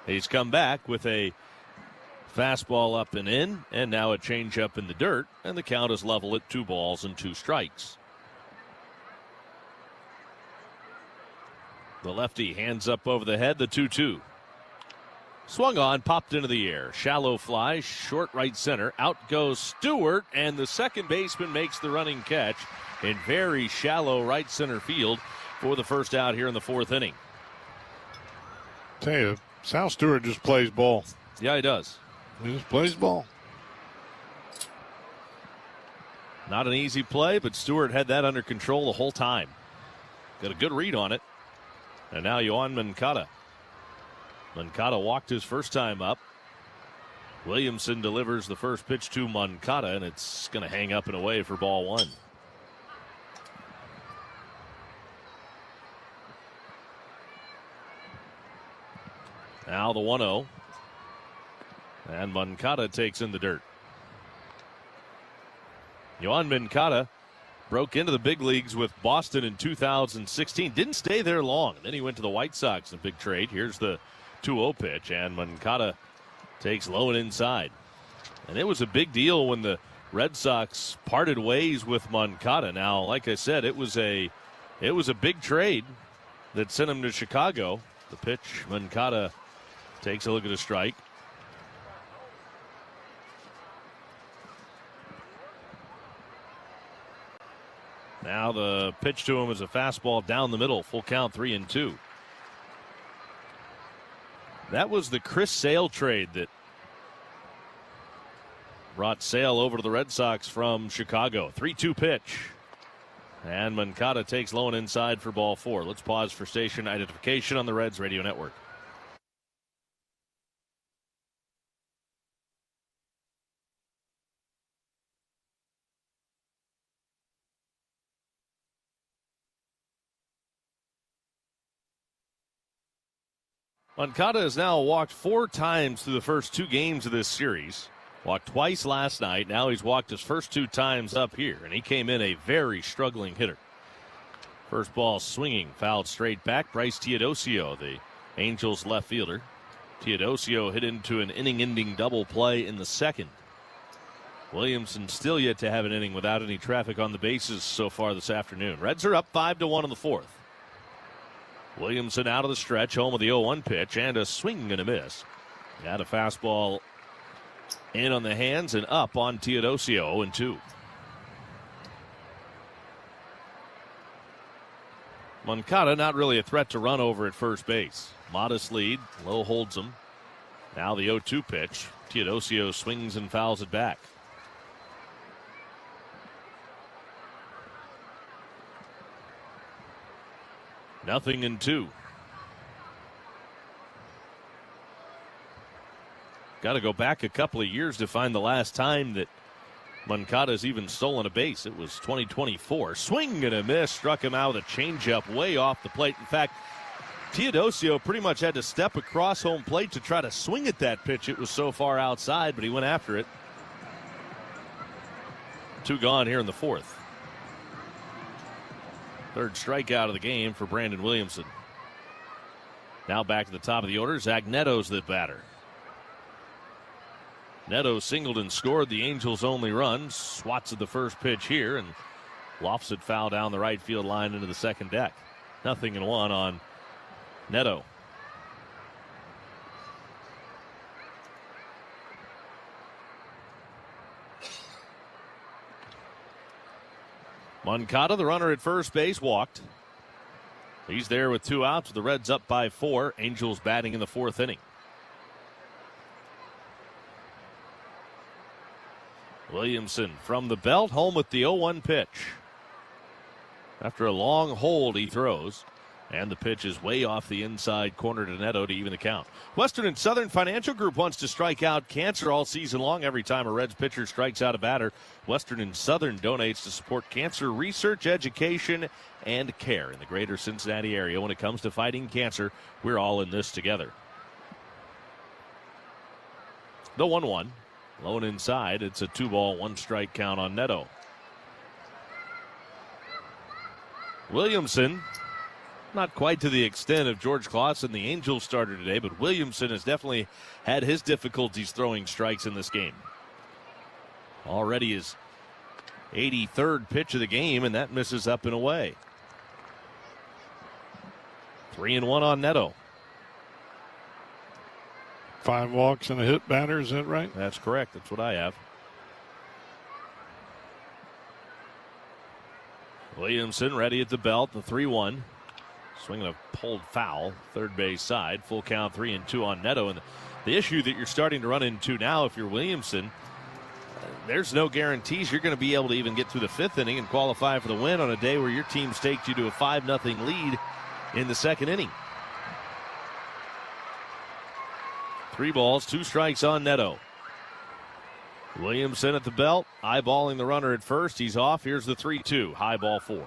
He's come back with a fastball up and in, and now a changeup in the dirt, and the count is level at 2 balls and 2 strikes. The lefty hands up over the head, the 2-2. Swung on, popped into the air. Shallow fly, short right center. Out goes Stewart, and the second baseman makes the running catch in very shallow right center field for the first out here in the 4th inning. Tell you, Sal Stewart just plays ball. Yeah, he does. He just plays ball. Not an easy play, but Stewart had that under control the whole time. Got a good read on it. And now Yohan Moncada. Moncada walked his first time up. Williamson delivers the first pitch to Moncada, and it's going to hang up and away for ball 1. Now the 1-0. And Moncada takes in the dirt. Yoan Moncada broke into the big leagues with Boston in 2016. Didn't stay there long. Then he went to the White Sox in a big trade. Here's the 2-0 pitch, and Moncada takes low and inside. And it was a big deal when the Red Sox parted ways with Moncada. Now, like I said, it was a big trade that sent him to Chicago. The pitch, Moncada takes a look at a strike. Now the pitch to him is a fastball down the middle, full count, 3-2. That was the Chris Sale trade that brought Sale over to the Red Sox from Chicago. 3-2 pitch. And Moncada takes low and inside for ball 4. Let's pause for station identification on the Reds Radio Network. Moncada has now walked 4 times through the first 2 games of this series. Walked twice last night. Now he's walked his first 2 times up here, and he came in a very struggling hitter. First ball swinging, fouled straight back. Bryce Teodosio, the Angels left fielder. Teodosio hit into an inning-ending double play in the second. Williamson still yet to have an inning without any traffic on the bases so far this afternoon. Reds are up 5-1 in the 4th. Williamson out of the stretch, home of the 0-1 pitch, and a swing and a miss. Got a fastball in on the hands and up on Teodosio, 0-2. Moncada not really a threat to run over at first base. Modest lead, Lowe holds him. Now the 0-2 pitch. Teodosio swings and fouls it back. Nothing in 2. Got to go back a couple of years to find the last time that Moncada's even stolen a base. It was 2024. Swing and a miss. Struck him out with a changeup way off the plate. In fact, Teodosio pretty much had to step across home plate to try to swing at that pitch. It was so far outside, but he went after it. 2 gone here in the 4th. 3rd strikeout of the game for Brandon Williamson. Now back to the top of the order. Zach Neto's the batter. Neto singled and scored the Angels' only run. Swats at the first pitch here and lofts it foul down the right field line into the second deck. 0-1 on Neto. Moncada, the runner at first base, walked. He's there with 2 outs. The Reds up by 4. Angels batting in the 4th inning. Williamson from the belt, home with the 0-1 pitch. After a long hold, he throws. And the pitch is way off the inside corner to Neto to even the count. Western and Southern Financial Group wants to strike out cancer all season long. Every time a Reds pitcher strikes out a batter, Western and Southern donates to support cancer research, education, and care in the greater Cincinnati area. When it comes to fighting cancer, we're all in this together. The 1-1. Low and inside. It's a 2-ball, 1-strike count on Neto. Williamson, not quite to the extent of George Clausen, the Angels starter today, but Williamson has definitely had his difficulties throwing strikes in this game. Already his 83rd pitch of the game, and that misses up and away. 3-1 on Neto. 5 walks and a hit batter, is that right? That's correct. That's what I have. Williamson ready at the belt, the 3-1. Swinging a pulled foul, third base side. Full count, 3-2 on Neto. And the issue that you're starting to run into now, if you're Williamson, there's no guarantees you're going to be able to even get through the 5th inning and qualify for the win on a day where your team staked you to a 5-0 lead in the 2nd inning. 3 balls, 2 strikes on Neto. Williamson at the belt, eyeballing the runner at first. He's off. Here's the 3-2. High ball 4.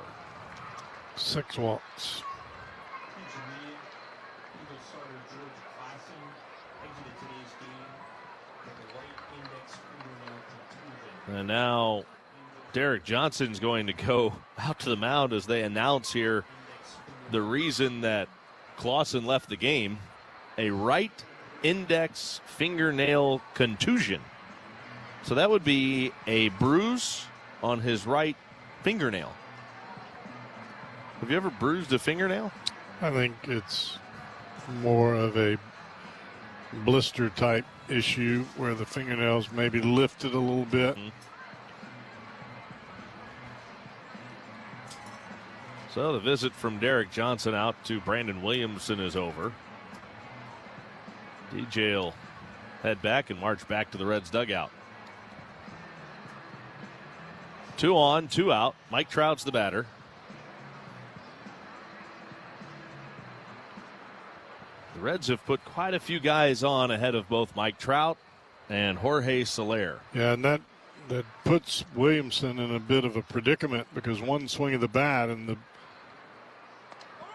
6 walks. And now Derek Johnson's going to go out to the mound as they announce here the reason that Clausen left the game, a right index fingernail contusion. So that would be a bruise on his right fingernail. Have you ever bruised a fingernail? I think it's more of a blister type issue where the fingernails maybe lifted a little bit. Mm-hmm. So the visit from Derek Johnson out to Brandon Williamson is over. DJ will head back and march back to the Reds dugout. 2 on, 2 out. Mike Trout's the batter. The Reds have put quite a few guys on ahead of both Mike Trout and Jorge Soler. Yeah, and that puts Williamson in a bit of a predicament because one swing of the bat and the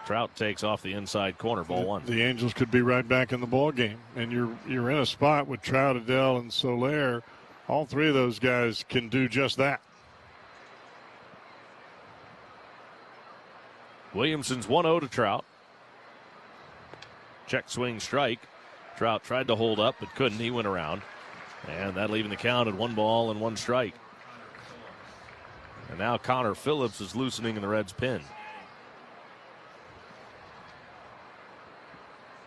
Trout takes off the inside corner, ball 1. The Angels could be right back in the ball game, and you're in a spot with Trout, Adele, and Soler. All three of those guys can do just that. Williamson's 1-0 to Trout. Check swing strike. Trout tried to hold up but couldn't. He went around. And that leaving the count at 1 ball and 1 strike. And now Connor Phillips is loosening in the Reds' pin.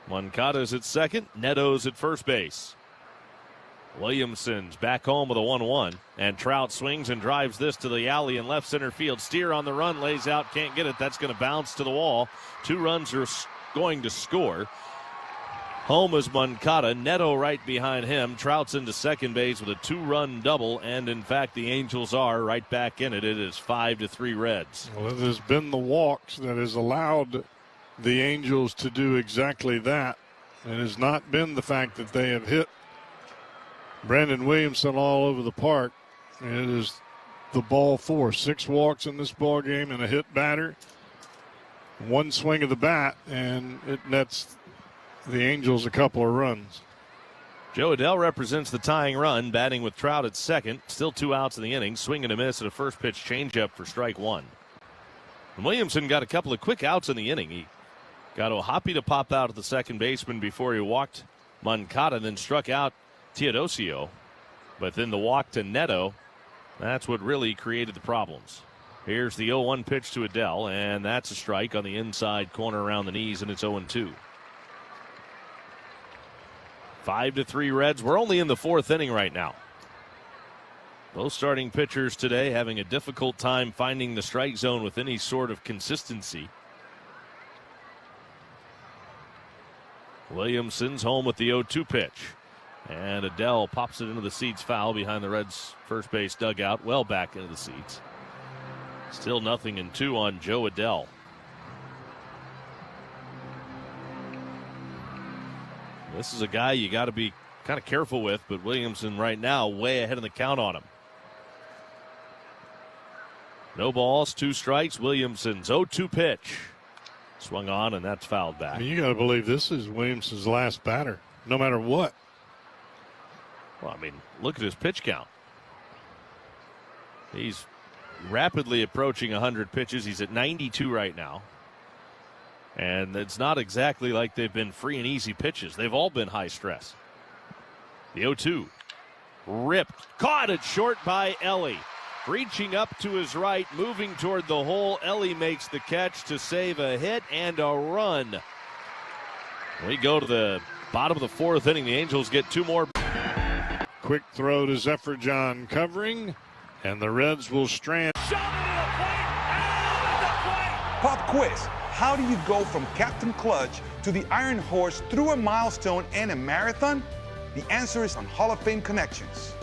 Moncada's at second. Neto's at first base. Williamson's back home with a 1-1. And Trout swings and drives this to the alley in left center field. Steer on the run, lays out, can't get it. That's going to bounce to the wall. 2 runs are going to score. Home is Moncada. Neto right behind him. Trout's into second base with a 2-run double. And, in fact, the Angels are right back in it. It is 5-3 Reds. Well, it has been the walks that has allowed the Angels to do exactly that. It has not been the fact that they have hit Brandon Williamson all over the park. It is the ball 4. 6 walks in this ball game and a hit batter. 1 swing of the bat, and it nets the Angels a couple of runs. Joe Adele represents the tying run, batting with Trout at second. Still 2 outs in the inning. Swing and a miss at a first pitch changeup for strike 1. And Williamson got a couple of quick outs in the inning. He got Ohapi to pop out at the second baseman before he walked Moncada, then struck out Teodosio. But then the walk to Neto, that's what really created the problems. Here's the 0-1 pitch to Adele, and that's a strike on the inside corner around the knees, and it's 0-2. 5-3 Reds. We're only in the 4th inning right now. Both starting pitchers today having a difficult time finding the strike zone with any sort of consistency. Williamson's home with the 0-2 pitch. And Adele pops it into the seats foul behind the Reds' first base dugout, well back into the seats. Still 0-2 on Joe Adele. This is a guy you got to be kind of careful with, but Williamson right now way ahead of the count on him. No balls, 2 strikes. Williamson's 0-2 pitch. Swung on, and that's fouled back. I mean, you got to believe this is Williamson's last batter, no matter what. Well, I mean, look at his pitch count. He's rapidly approaching 100 pitches. He's at 92 right now. And it's not exactly like they've been free and easy pitches. They've all been high stress. The 0-2. Ripped. Caught it short by Ellie. Reaching up to his right, moving toward the hole. Ellie makes the catch to save a hit and a run. We go to the bottom of the 4th inning. The Angels get 2 more. Quick throw to Zephyr John covering, and the Reds will strand. Pop quiz. How do you go from Captain Clutch to the Iron Horse through a milestone and a marathon? The answer is on Hall of Fame Connections.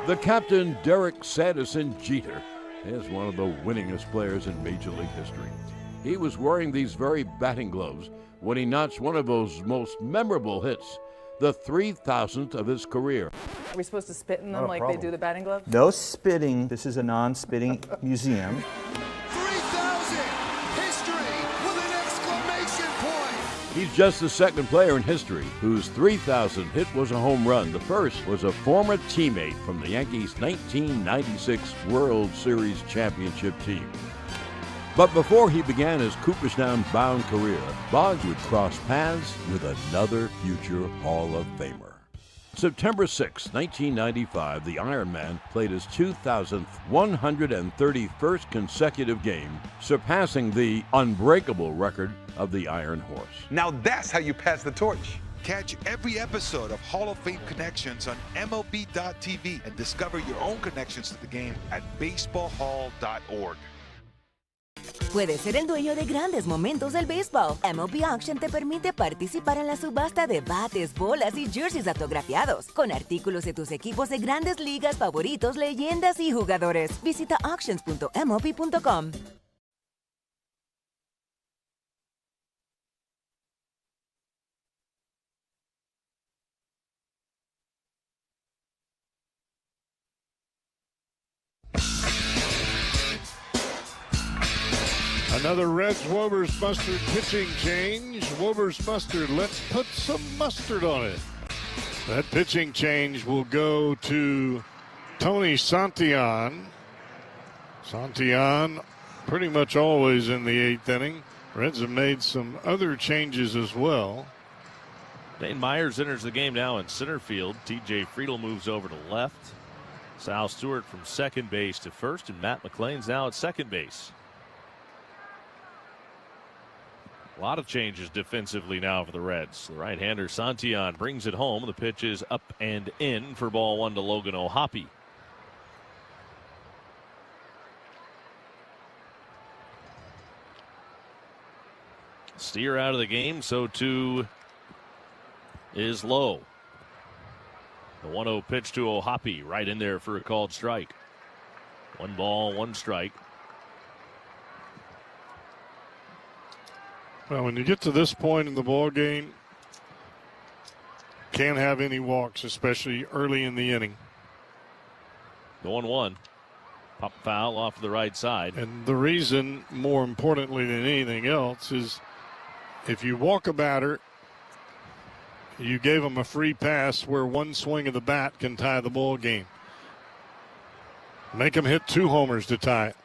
The captain, Derek Sanderson Jeter, is one of the winningest players in Major League history. He was wearing these very batting gloves when he notched one of those most memorable hits the 3,000th of his career. Are we supposed to spit in them like they do the batting gloves? No spitting. This is a non-spitting museum. 3,000! History with an exclamation point! He's just the second player in history whose 3,000th hit was a home run. The first was a former teammate from the Yankees' 1996 World Series championship team. But before he began his Cooperstown-bound career, Boggs would cross paths with another future Hall of Famer. September 6, 1995, the Iron Man played his 2,131st consecutive game, surpassing the unbreakable record of the Iron Horse. Now that's how you pass the torch. Catch every episode of Hall of Fame Connections on MLB.tv and discover your own connections to the game at baseballhall.org. Puedes ser el dueño de grandes momentos del béisbol. MLB Auction te permite participar en la subasta de bates, bolas y jerseys autografiados, con artículos de tus equipos de grandes ligas favoritos, leyendas y jugadores. Visita auctions.mlb.com. Another Reds Wober's Mustard pitching change. Wober's Mustard, let's put some mustard on it. That pitching change will go to Tony Santillan. Santillan pretty much always in the eighth inning. Reds have made some other changes as well. Dane Myers enters the game now in center field. TJ Friedel moves over to left. Sal Stewart from second base to first, and Matt McLean's now at second base. A lot of changes defensively now for the Reds. The right-hander Santillan brings it home. The pitch is up and in for ball one to Logan O'Hoppe. Steer out of the game, so too is Lowe. The 1-0 pitch to O'Hoppe, right in there for a called strike. 1 ball, 1 strike. Well, when you get to this point in the ball game, can't have any walks, especially early in the inning. The 1-1. Pop foul off the right side. And the reason, more importantly than anything else, is if you walk a batter, you gave him a free pass where one swing of the bat can tie the ball game. Make him hit 2 homers to tie it.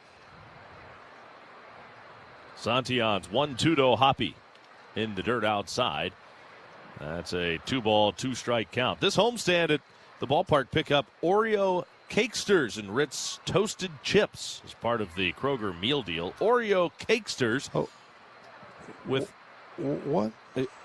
Santillan's 1-2 to O'Hoppe in the dirt outside. That's a 2-ball, 2-strike count. This homestand at the ballpark pick up Oreo Cakesters and Ritz Toasted Chips as part of the Kroger meal deal. Oreo Cakesters with what?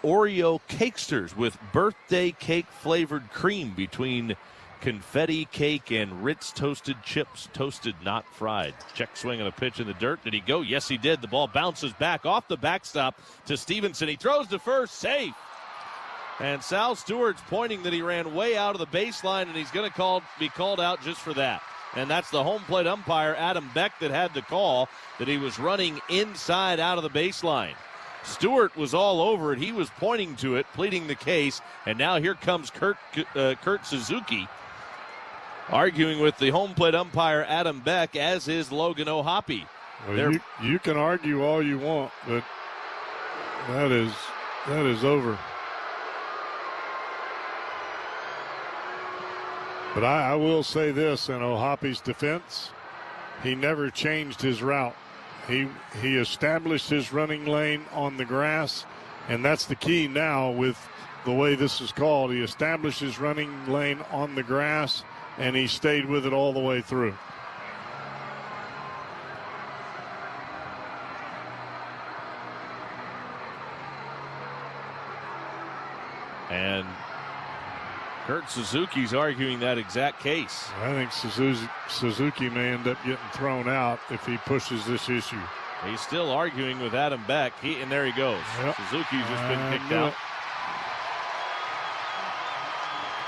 Oreo Cakesters with birthday cake flavored cream between confetti cake and Ritz Toasted Chips, toasted not fried. Check swing on a pitch in the dirt. Did he go? Yes, he did. The ball bounces back off the backstop to Stevenson. He throws to first, safe. And Sal Stewart's pointing that he ran way out of the baseline, and he's going to be called out just for that. And that's the home plate umpire, Adam Beck, that had the call that he was running inside out of the baseline. Stewart was all over it. He was pointing to it, pleading the case, and now here comes Kurt Suzuki, arguing with the home plate umpire, Adam Beck, as is Logan O'Hoppe. Well, you can argue all you want, but that is over. But I will say this in O'Hoppe's defense, he never changed his route. He established his running lane on the grass, and that's the key now with the way this is called. He established his running lane on the grass, and he stayed with it all the way through. And Kurt Suzuki's arguing that exact case. I think Suzuki may end up getting thrown out if he pushes this issue. He's still arguing with Adam Beck. And there he goes. Yep. Suzuki's just been kicked out.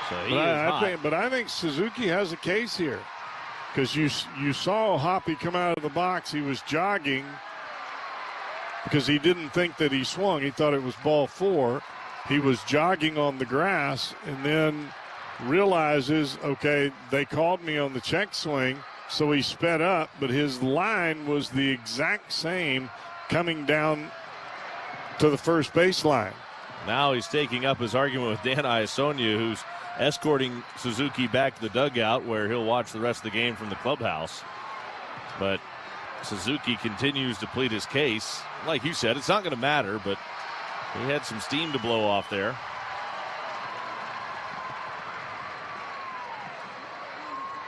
So I think Suzuki has a case here, because you saw Hoppe come out of the box. He was jogging because he didn't think that he swung. He thought it was ball 4. he was jogging on the grass and then realizes, okay, they called me on the check swing, so he sped up, but his line was the exact same coming down to the first baseline. Now he's taking up his argument with Dan Iasonia, who's escorting Suzuki back to the dugout where he'll watch the rest of the game from the clubhouse. But Suzuki continues to plead his case. Like you said, it's not going to matter, but he had some steam to blow off there.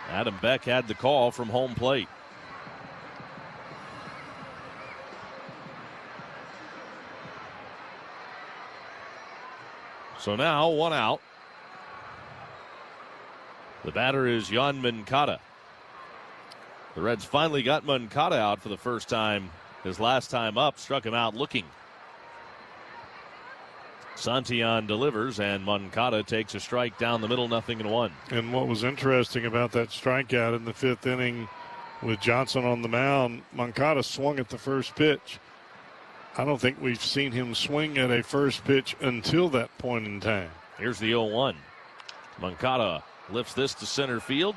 Adam Beck had the call from home plate. So now 1 out. The batter is Jan Moncada. The Reds finally got Moncada out for the first time. His last time up, struck him out looking. Santillan delivers, and Moncada takes a strike down the middle, 0-1. And what was interesting about that strikeout in the 5th inning with Johnson on the mound, Moncada swung at the first pitch. I don't think we've seen him swing at a first pitch until that point in time. Here's the 0-1. Moncada lifts this to center field.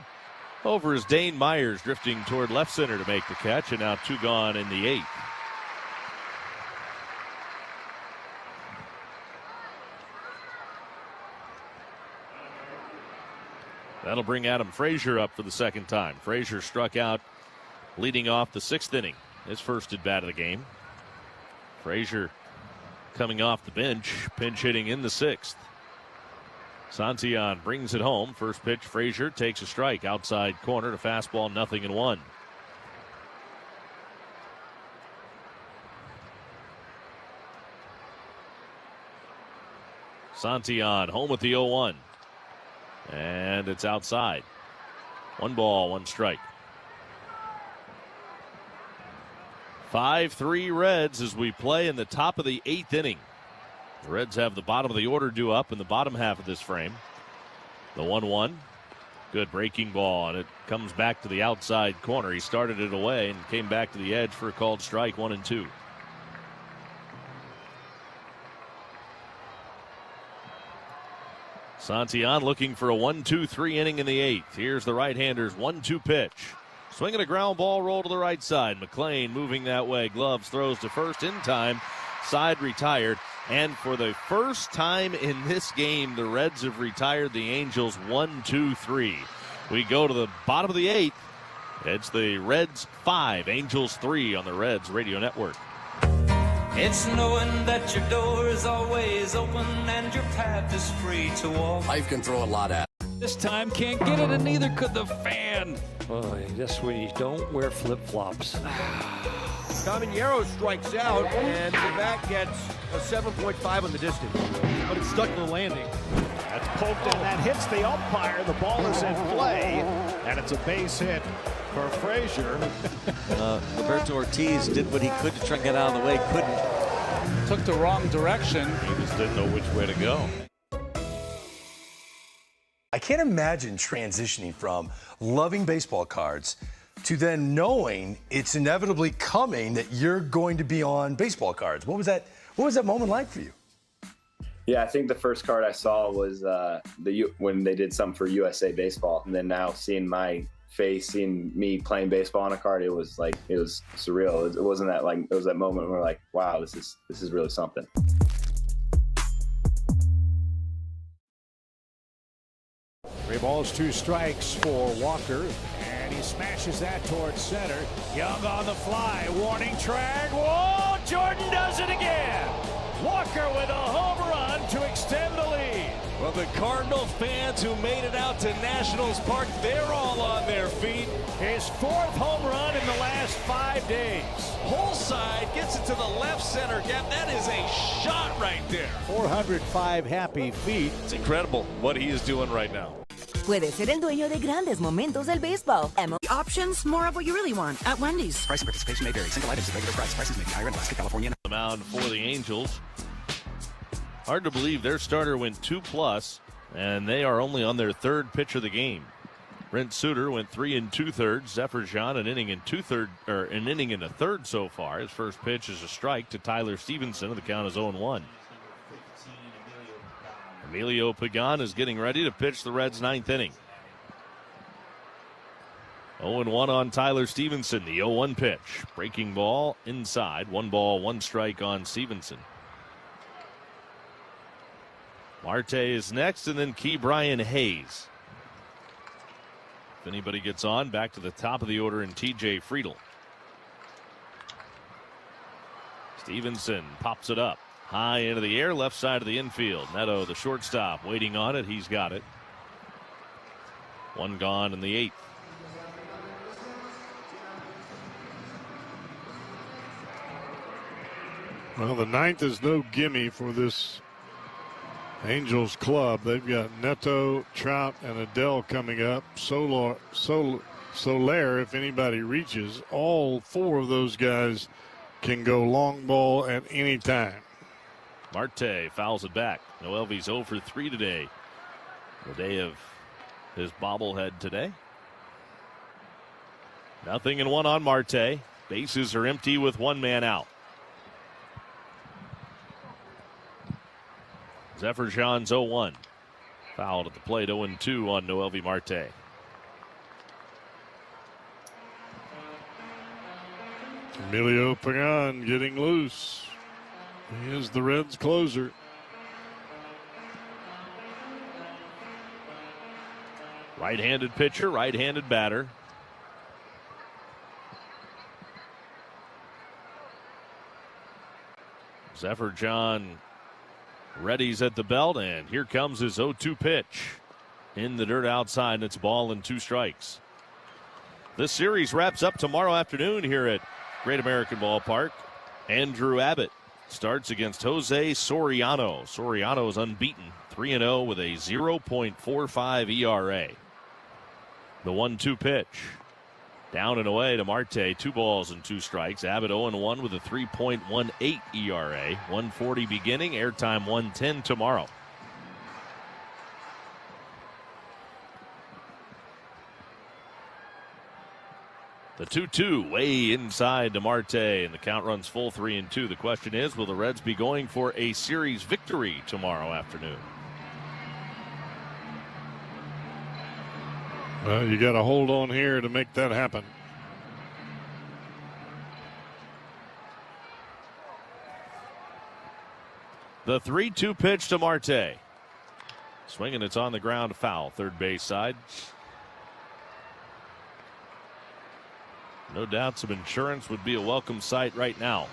Over is Dane Myers, drifting toward left center to make the catch, and now 2 gone in the 8th. That'll bring Adam Frazier up for the second time. Frazier struck out leading off the 6th inning. His first at bat of the game. Frazier coming off the bench, pinch hitting in the 6th. Santillan brings it home. First pitch, Frazier takes a strike. Outside corner to fastball, 0-1. Santillan home with the 0-1. And it's outside. 1 ball, 1 strike. 5-3 Reds as we play in the top of the 8th inning. The Reds have the bottom of the order due up in the bottom half of this frame. The 1-1. Good breaking ball, and it comes back to the outside corner. He started it away and came back to the edge for a called strike, 1-2. Santillan looking for a 1-2-3 inning in the 8th. Here's the right-hander's 1-2 pitch. Swinging a ground ball, roll to the right side. McLean moving that way. Gloves throws to first in time. Side retired. And for the first time in this game, the Reds have retired the Angels 1-2-3. We go to the bottom of the 8th. It's the Reds 5, Angels 3 on the Reds Radio Network. It's knowing that your door is always open and your path is free to walk. Life can throw a lot at. This time can't get it, and neither could the fan. Boy, just when you don't wear flip-flops. Caminero strikes out, and the bat gets a 7.5 on the distance, but it's stuck to the landing. That's poked and that hits the umpire. The ball is in play, and it's a base hit for Frazier. Roberto Ortiz did what he could to try and get out of the way, couldn't. Took the wrong direction. He just didn't know which way to go. I can't imagine transitioning from loving baseball cards to then knowing it's inevitably coming that you're going to be on baseball cards. What was that moment like for you? Yeah, I think the first card I saw was when they did something for USA Baseball, and then now seeing my face, seeing me playing baseball on a card, it was surreal. It wasn't that it was that moment where like, wow, this is really something. 3 balls, 2 strikes for Walker, and he smashes that towards center. Young on the fly, warning track. Whoa, Jordan does it again. Walker with a home run to extend the lead. Well, the Cardinal fans who made it out to Nationals Park, they're all on their feet. His 4th home run in the last 5 days. Whole side gets it to the left center gap. That is a shot right there. 405 happy feet. It's incredible what he is doing right now. Puedes ser el dueño de grandes momentos del béisbol. Options, more of what you really want at Wendy's. Price and participation may vary. Single items at regular price. Prices may be higher in Alaska, California. The mound for the Angels. Hard to believe their starter went 2+, and they are only on their 3rd pitch of the game. Brent Suter went 3 2/3. Zephyr John an inning and a third so far. His first pitch is a strike to Tyler Stevenson, and the count is 0-1. Emilio Pagan is getting ready to pitch the Reds' 9th inning. 0-1 on Tyler Stevenson, the 0-1 pitch. Breaking ball inside. 1 ball, 1 strike on Stevenson. Marte is next, and then Ke'Bryan Hayes. If anybody gets on, back to the top of the order in TJ Friedl. Stevenson pops it up. High into the air, left side of the infield. Neto, the shortstop, waiting on it. He's got it. 1 gone in the 8th. Well, the 9th is no gimme for this Angels club. They've got Neto, Trout, and Adele coming up. Soler, if anybody reaches. All 4 of those guys can go long ball at any time. Marte fouls it back. Noelvi's 0 for 3 today. The day of his bobblehead today. 0-1 on Marte. Bases are empty with 1 man out. Zephyr John's 0-1. Fouled at the plate, 0-2 on Noelvi Marte. Emilio Pagan getting loose. He is the Reds' closer. Right-handed pitcher, right-handed batter. Zephyr John readies at the belt, and here comes his 0-2 pitch. In the dirt outside, and it's a ball and 2 strikes. This series wraps up tomorrow afternoon here at Great American Ballpark. Andrew Abbott starts against Jose Soriano. Soriano is unbeaten, 3-0 with a 0.45 ERA. The 1-2 pitch. Down and away to Marte, 2 balls and 2 strikes. Abbott 0-1 with a 3.18 ERA. 140 beginning, airtime 110 tomorrow. The 2-2 way inside to Marte, and the count runs full 3-2. The question is, will the Reds be going for a series victory tomorrow afternoon? Well, you got to hold on here to make that happen. The 3-2 pitch to Marte. Swinging, it's on the ground, foul, third base side. No doubt some insurance would be a welcome sight right now.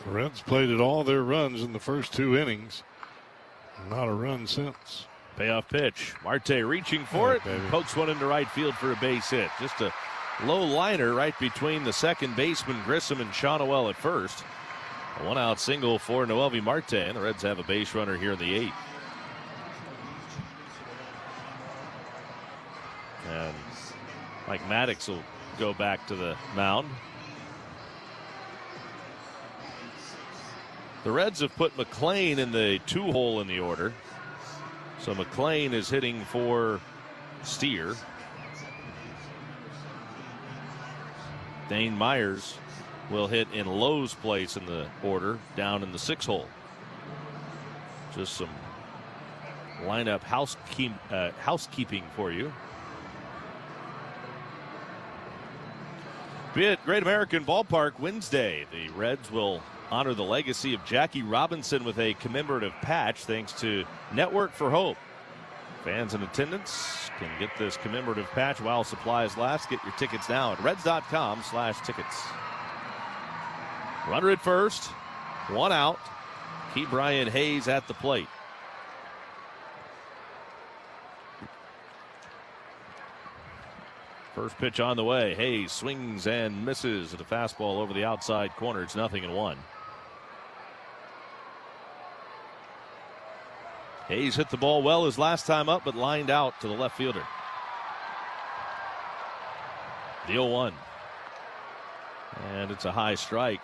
The Reds plated all their runs in the first 2 innings. Not a run since. Payoff pitch. Marte reaching for it. Baby. Pokes one into right field for a base hit. Just a low liner right between the second baseman Grissom and Shawnoel at first. A 1-out single for Noelvi Marte, and the Reds have a base runner here in the 8th. And Mike Maddox will go back to the mound. The Reds have put McLean in the 2-hole in the order. So McLean is hitting for Steer. Dane Myers will hit in Lowe's place in the order, down in the 6-hole. Just some lineup housekeeping for you. Be at Great American Ballpark Wednesday. The Reds will honor the legacy of Jackie Robinson with a commemorative patch thanks to Network for Hope. Fans in attendance can get this commemorative patch while supplies last. Get your tickets now at reds.com/tickets. Runner at first, 1 out. Ke'Bryan Hayes at the plate. First pitch on the way. Hayes swings and misses at a fastball over the outside corner. It's 0-1. Hayes hit the ball well his last time up, but lined out to the left fielder. The 0-1. And it's a high strike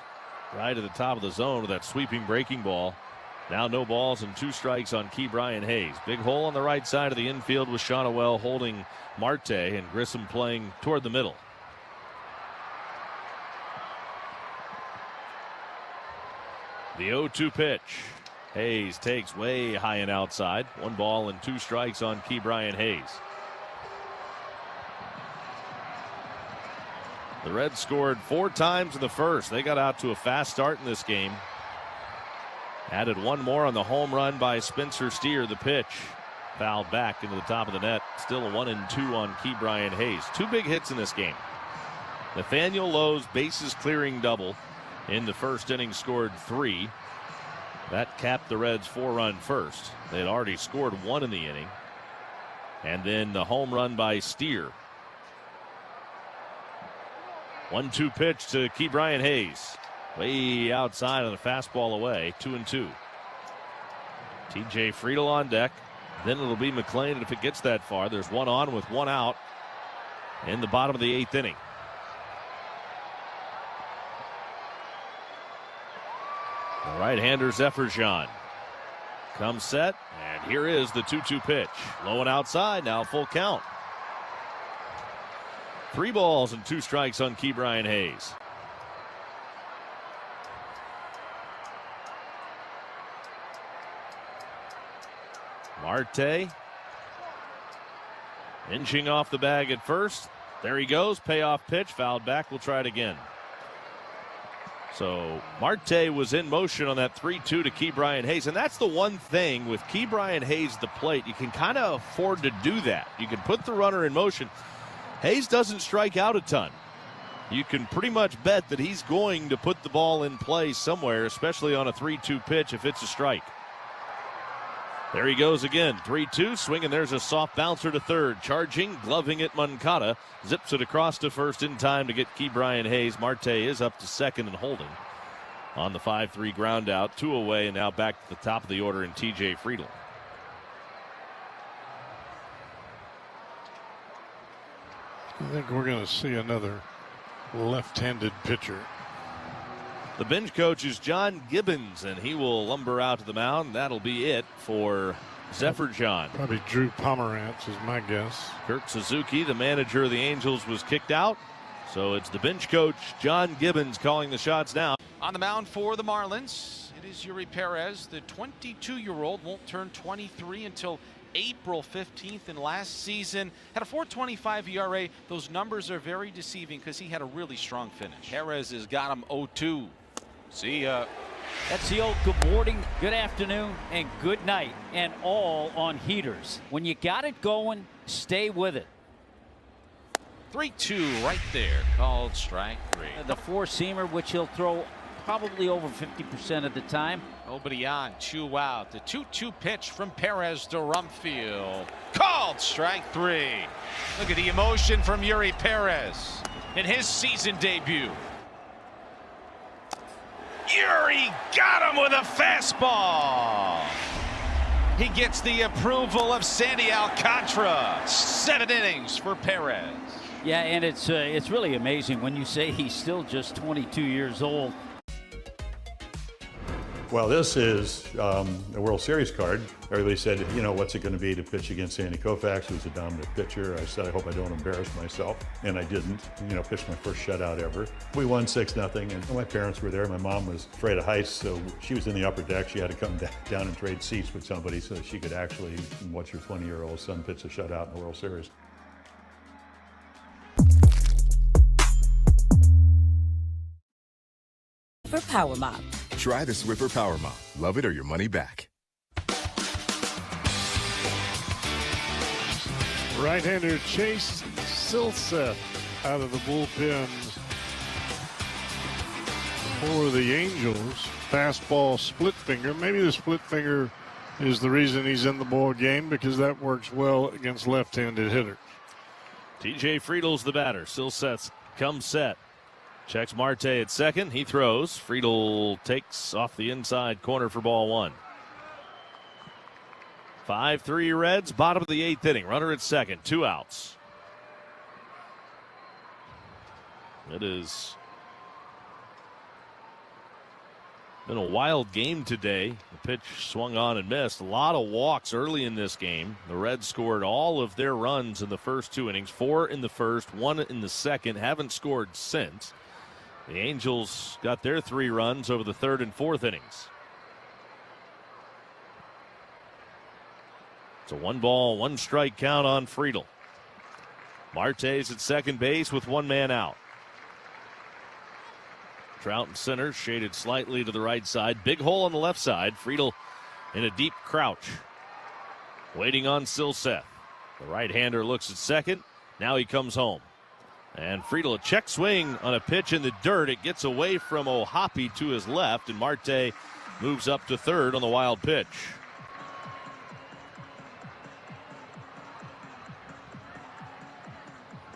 right at the top of the zone with that sweeping breaking ball. Now no balls and 2 strikes on Ke'Bryan Hayes. Big hole on the right side of the infield with Shawnoel holding Marte and Grissom playing toward the middle. The 0-2 pitch. Hayes takes way high and outside. 1 ball and 2 strikes on Ke'Bryan Hayes. The Reds scored 4 times in the first. They got out to a fast start in this game. Added 1 more on the home run by Spencer Steer. The pitch fouled back into the top of the net. Still a 1-2 on Ke'Bryan Hayes. 2 big hits in this game. Nathaniel Lowe's bases clearing double in the first inning scored 3. That capped the Reds' 4-run first. They had already scored 1 in the inning. And then the home run by Steer. 1-2 pitch to Ke'Bryan Hayes. Way outside on the fastball away. 2-2. TJ Friedl on deck. Then it'll be McLean, and if it gets that far, there's 1 on with 1 out in the bottom of the 8th inning. The right-hander Zephyr comes set, and here is the 2-2 pitch. Low and outside, now full count. 3 balls and 2 strikes on Ke'Bryan Hayes. Marte inching off the bag at first. There he goes. Payoff pitch. Fouled back. We'll try it again. So Marte was in motion on that 3-2 to Ke'Bryan Hayes. And that's the one thing with Ke'Bryan Hayes at the plate. You can kind of afford to do that. You can put the runner in motion. Hayes doesn't strike out a ton. You can pretty much bet that he's going to put the ball in play somewhere, especially on a 3-2 pitch if it's a strike. There he goes again. 3-2, swinging. There's a soft bouncer to third. Charging, gloving it, Moncada. Zips it across to first in time to get Ke'Bryan Hayes. Marte is up to second and holding on the 5-3 ground out. 2 away, and now back to the top of the order in TJ Friedl. I think we're going to see another left-handed pitcher. The bench coach is John Gibbons, and he will lumber out to the mound. That'll be it for Zephyr John. Probably Drew Pomerantz is my guess. Kirk Suzuki, the manager of the Angels, was kicked out. So it's the bench coach, John Gibbons, calling the shots now. On the mound for the Marlins, it is Yuri Perez. The 22-year-old won't turn 23 until April 15th, and last season had a 4.25 ERA. Those numbers are very deceiving because he had a really strong finish. Perez has got him 0-2. See ya. That's the old good morning, good afternoon, and good night, and all on heaters. When you got it going, stay with it. 3-2 right there, called strike 3. The 4-seamer, which he'll throw probably over 50% of the time. Nobody on, 2 out. The 2-2 pitch from Perez to Rumfield. Called strike 3. Look at the emotion from Yuri Perez in his season debut. Yuri got him with a fastball. He gets the approval of Sandy Alcantara. 7 innings for Perez. Yeah, and it's really amazing when you say he's still just 22 years old. Well, this is a World Series card. Everybody said, you know, what's it going to be to pitch against Sandy Koufax, who's a dominant pitcher? I said, I hope I don't embarrass myself. And I didn't. You know, pitched my first shutout ever. We won 6-0, and my parents were there. My mom was afraid of heights, so she was in the upper deck. She had to come down and trade seats with somebody so she could actually watch her 20-year-old son pitch a shutout in the World Series. For Power Mop. Try the Swiffer Power Mop. Love it or your money back. Right-hander Chase Silseth out of the bullpen for the Angels. Fastball split finger. Maybe the split finger is the reason he's in the ball game, because that works well against left-handed hitters. TJ Friedl's the batter. Silseth comes set. Checks Marte at second. He throws. Friedl takes off the inside corner for ball 1. 5-3 Reds, bottom of the 8th inning. Runner at second, 2 outs. It has been a wild game today. The pitch swung on and missed. A lot of walks early in this game. The Reds scored all of their runs in the first 2 innings. 4 in the first, 1 in the second. Haven't scored since. The Angels got their 3 runs over the 3rd and 4th innings. It's a 1-ball, 1-strike count on Friedl. Marte's at second base with 1 man out. Trout in center, shaded slightly to the right side. Big hole on the left side. Friedl in a deep crouch. Waiting on Silseth. The right-hander looks at second. Now he comes home. And Friedl, a check swing on a pitch in the dirt. It gets away from O'Hoppe to his left, and Marte moves up to third on the wild pitch.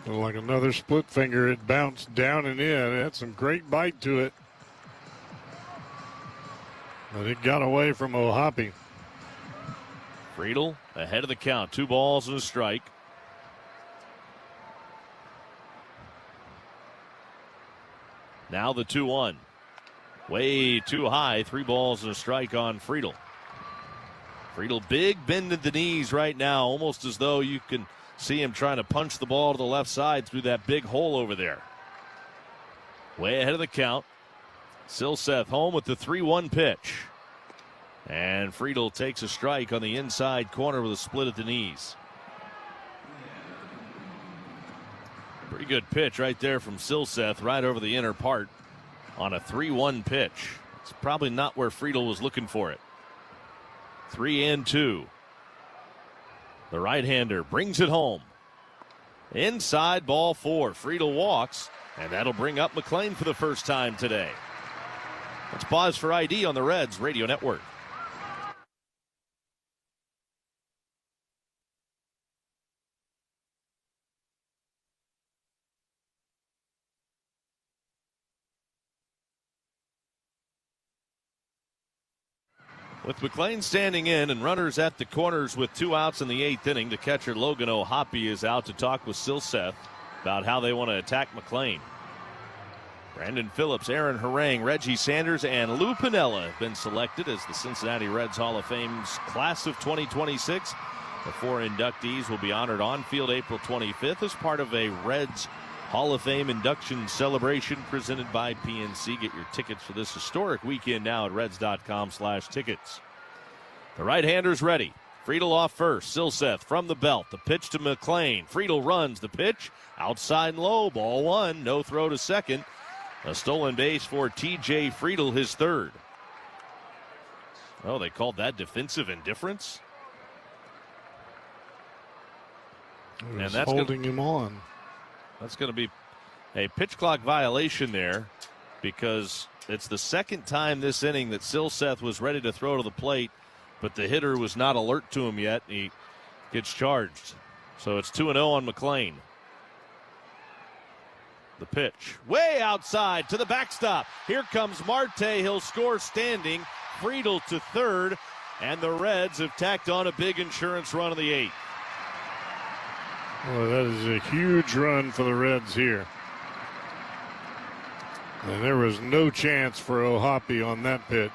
Like another split finger, it bounced down and in. It had some great bite to it. But it got away from O'Hoppe. Friedl ahead of the count. 2 balls and a strike. Now the 2-1. Way too high. 3 balls and a strike on Friedl. Friedl big bend at the knees right now, almost as though you can see him trying to punch the ball to the left side through that big hole over there. Way ahead of the count. Silseth home with the 3-1 pitch. And Friedl takes a strike on the inside corner with a split at the knees. Pretty good pitch right there from Silseth, right over the inner part on a 3-1 pitch. It's probably not where Friedl was looking for it. 3-2. The right-hander brings it home. Inside, ball 4. Friedl walks, and that'll bring up McLean for the first time today. Let's pause for ID on the Reds Radio Network. With McLean standing in and runners at the corners with 2 outs in the 8th inning, the catcher Logan O'Hoppe is out to talk with Silseth about how they want to attack McLean. Brandon Phillips, Aaron Harang, Reggie Sanders, and Lou Piniella have been selected as the Cincinnati Reds Hall of Fame's class of 2026. The 4 inductees will be honored on field April 25th as part of a Reds Hall of Fame induction celebration presented by PNC. Get your tickets for this historic weekend now at reds.com/tickets. The right-hander's ready. Friedl off first. Silseth from the belt. The pitch to McLean. Friedl runs the pitch. Outside and low. Ball 1. No throw to second. A stolen base for T.J. Friedl, his 3rd. Oh, they called that defensive indifference? And that's holding him on. That's going to be a pitch clock violation there because it's the 2nd time this inning that Silseth was ready to throw to the plate, but the hitter was not alert to him yet. He gets charged. So it's 2-0 on McLean. The pitch way outside to the backstop. Here comes Marte. He'll score standing. Friedl to 3rd, and the Reds have tacked on a big insurance run in the 8th. Well, that is a huge run for the Reds here. And there was no chance for O'Hoppe on that pitch.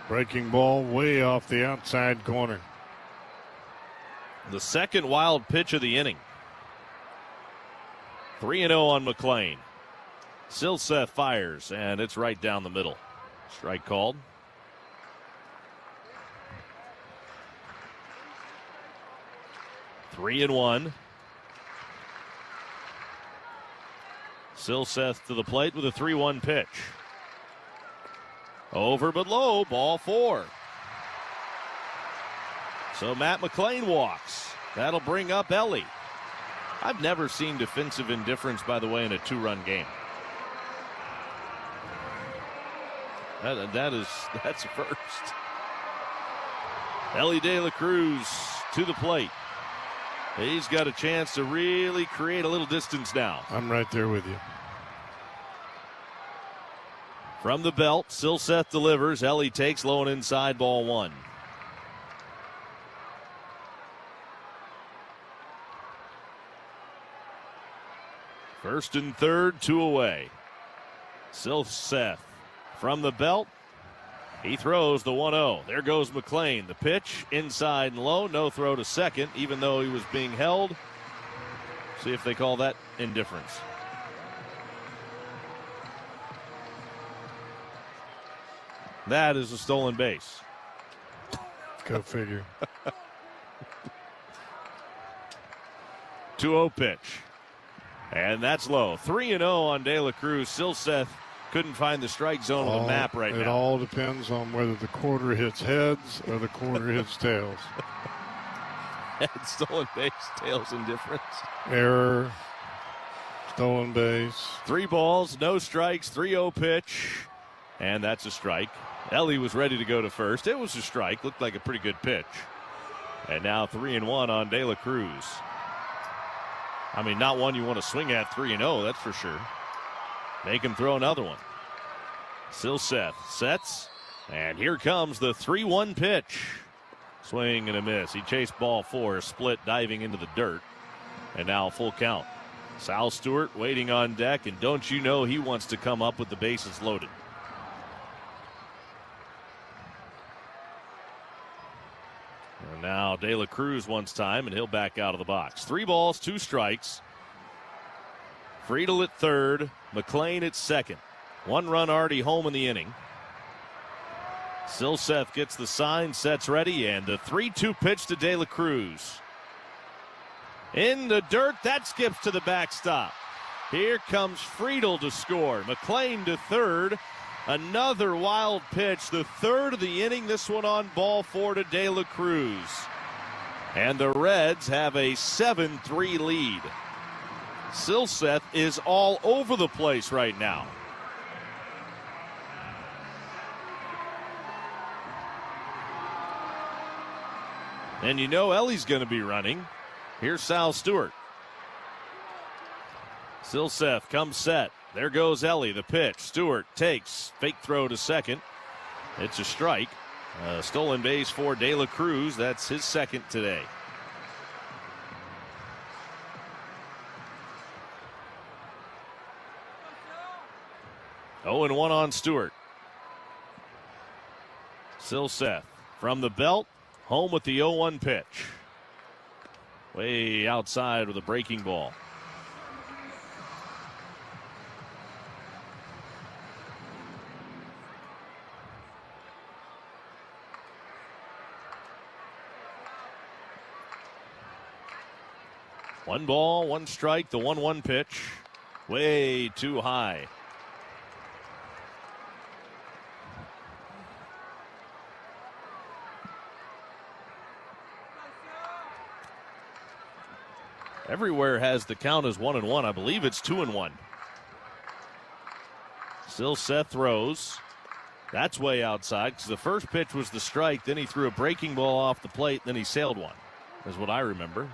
Breaking ball way off the outside corner. The 2nd wild pitch of the inning. 3-0 on McLean. Silseth fires, and it's right down the middle. Strike called. Three and 1. Silseth to the plate with a 3-1 pitch. Over but low, ball 4. So Matt McLean walks. That'll bring up Ellie. I've never seen defensive indifference, by the way, in a 2-run game. That's a first. Ellie De La Cruz to the plate. He's got a chance to really create a little distance now. I'm right there with you. From the belt, Silseth delivers. Ellie takes low and inside, ball 1. First and 3rd, 2 away. Silseth from the belt. He throws the 1-0. There goes McLean. The pitch inside and low. No throw to second, even though he was being held. See if they call that indifference. That is a stolen base. Go figure. 2-0 pitch. And that's low. 3-0 on De La Cruz. Silseth couldn't find the strike zone on the map right now. It all depends on whether the quarter hits heads or the quarter hits tails. Head, stolen base, tails indifference. Error, stolen base. 3 balls, no strikes, 3-0 pitch. And that's a strike. Ellie was ready to go to first. It was a strike. Looked like a pretty good pitch. And now 3-1 on De La Cruz. I mean, not one you want to swing at 3-0, that's for sure. Make him throw another one. Silseth sets. And here comes the 3-1 pitch. Swing and a miss. He chased ball 4, split, diving into the dirt. And now full count. Sal Stewart waiting on deck, and don't you know he wants to come up with the bases loaded. And now De La Cruz wants time, and he'll back out of the box. 3 balls, 2 strikes. Friedel at third, McLean at second. 1 run already home in the inning. Silseth gets the sign, sets ready, and the 3-2 pitch to De La Cruz. In the dirt, that skips to the backstop. Here comes Friedel to score. McLean to third. Another wild pitch, the third of the inning. This one on ball 4 to De La Cruz. And the Reds have a 7-3 lead. Silseth is all over the place right now. And you know Ellie's going to be running. Here's Sal Stewart. Silseth comes set. There goes Ellie, the pitch. Stewart takes. Fake throw to second. It's a strike. Stolen base for De La Cruz. That's his second today. Oh, and 1 on Stewart. Silseth from the belt. Home with the 0-1 pitch. Way outside with a breaking ball. One ball, 1 strike, the 1-1 pitch. Way too high. Everywhere has the count as 1-1. I believe it's 2-1. Silseth throws. That's way outside because the first pitch was the strike. Then he threw a breaking ball off the plate. Then he sailed one, is what I remember.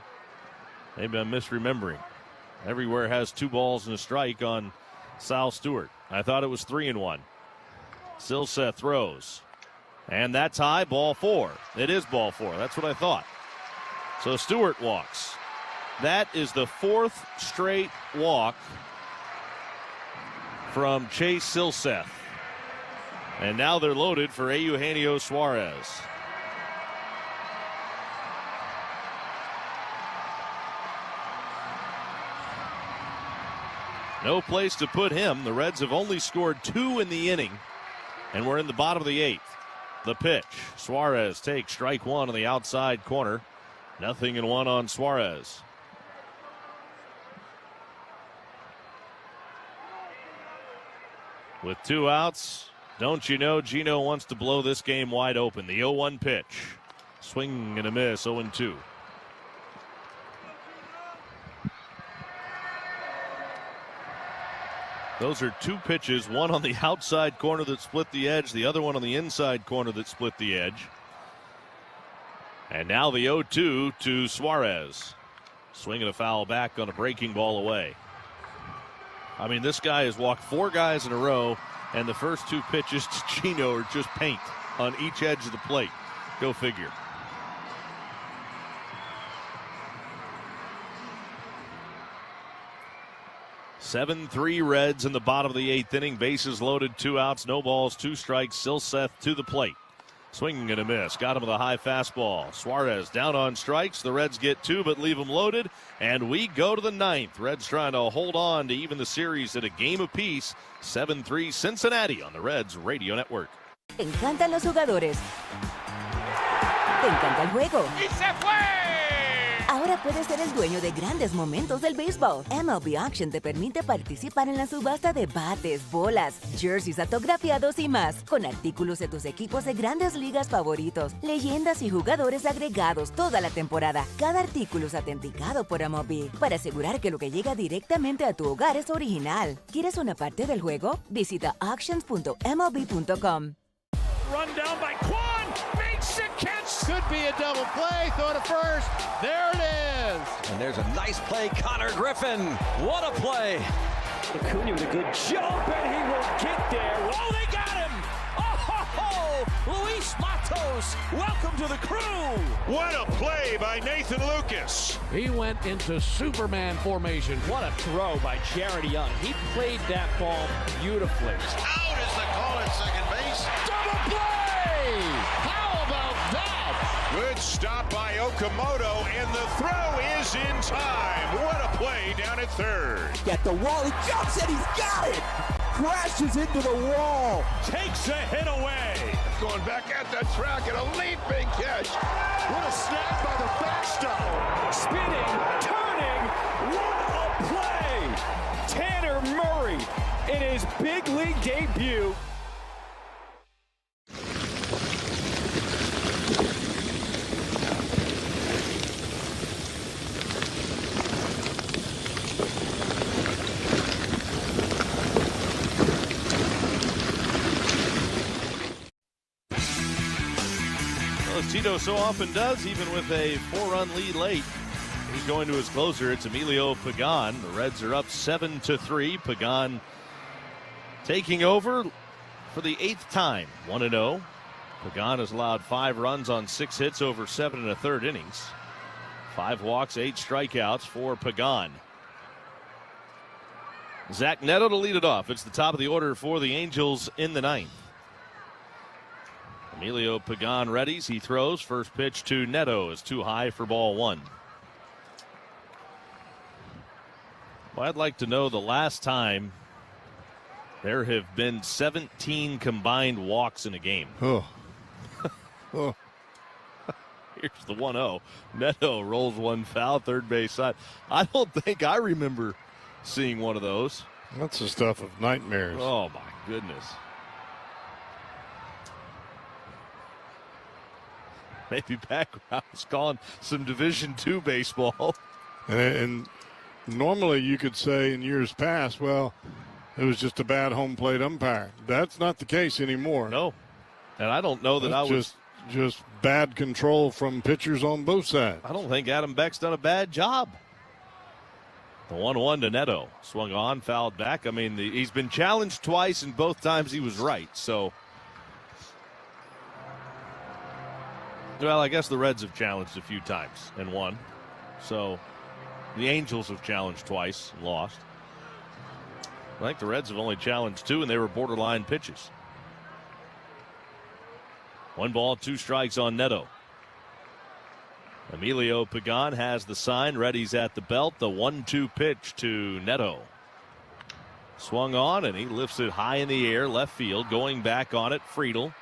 Maybe I'm misremembering. Everywhere has 2 balls and a strike on Sal Stewart. I thought it was 3-1. Silseth throws. And that's high, ball 4. It is ball 4. That's what I thought. So Stewart walks. That is the 4th straight walk from Chase Silseth. And now they're loaded for Eugenio Suarez. No place to put him. The Reds have only scored 2 in the inning, and we're in the bottom of the 8th. The pitch. Suarez takes strike 1 on the outside corner. 0-1 on Suarez. With 2 outs, don't you know Gino wants to blow this game wide open. The 0-1 pitch. Swing and a miss, 0-2. Those are 2 pitches, one on the outside corner that split the edge, the other one on the inside corner that split the edge. And now the 0-2 to Suarez. Swinging a foul back on a breaking ball away. I mean, this guy has walked 4 guys in a row, and the first 2 pitches to Gino are just paint on each edge of the plate. Go figure. (7-3) Reds in the bottom of the 8th inning. Bases loaded, 2 outs, no balls, 2 strikes. Silseth to the plate. Swinging and a miss. Got him with a high fastball. Suarez down on strikes. The Reds get 2 but leave them loaded. And we go to the 9th. Reds trying to hold on to even the series at a game apiece. 7-3 Cincinnati on the Reds Radio Network. Te encantan los jugadores. Te encanta el juego. ¡Y se fue! Ahora puedes ser el dueño de grandes momentos del béisbol. MLB Auction te permite participar en la subasta de bates, bolas, jerseys autografiados y más, con artículos de tus equipos de grandes ligas favoritos, leyendas y jugadores agregados toda la temporada. Cada artículo es autenticado por MLB para asegurar que lo que llega directamente a tu hogar es original. ¿Quieres una parte del juego? Visita auctions.mlb.com. Run down by Quan. Makes the catch. Could be a double play. Throw to first. There it is. And there's a nice play, Connor Griffin. What a play. Acuna with a good jump, and he will get there. Oh, they got him. Oh, Luis Matos, welcome to the crew. What a play by Nathan Lucas. He went into Superman formation. What a throw by Jared Young. He played that ball beautifully. Out is the call at second base. Double play! How about that? Good stop by Okamoto, and the throw is in time. What a play down at third. At the wall, he jumps and he's got it. Crashes into the wall. Takes a hit away. Going back at the track and a leaping catch. What a snap by the backstop. Spinning, turning, what a play! Tanner Murray in his big league debut. As Tito so often does, even with a 4-run lead late. He's going to his closer. It's Emilio Pagan. The Reds are up 7-3. Pagan taking over for the 8th time, 1-0. Pagan has allowed 5 runs on 6 hits over 7 1/3 innings. 5 walks, 8 strikeouts for Pagan. Zach Neto to lead it off. It's the top of the order for the Angels in the 9th. Emilio Pagan readies. He throws. First pitch to Neto is too high for ball 1. Well, I'd like to know the last time there have been 17 combined walks in a game. Oh. Here's the 1-0. Neto rolls one foul, third base side. I don't think I remember seeing one of those. That's the stuff of nightmares. Oh, my goodness. Maybe back when I was calling some Division II baseball. And normally you could say in years past, well, it was just a bad home plate umpire. That's not the case anymore. No. And I don't know that I was just bad control from pitchers on both sides. I don't think Adam Beck's done a bad job. The 1-1 to Neto. Swung on, fouled back. I mean, he's been challenged twice, and both times he was right. So, well, I guess the Reds have challenged a few times and won. So, the Angels have challenged twice and lost. I think the Reds have only challenged 2, and they were borderline pitches. 1 ball, 2 strikes on Neto. Emilio Pagan has the sign. Ready's at the belt. The 1-2 pitch to Neto. Swung on, and he lifts it high in the air. Left field. Going back on it, Friedel.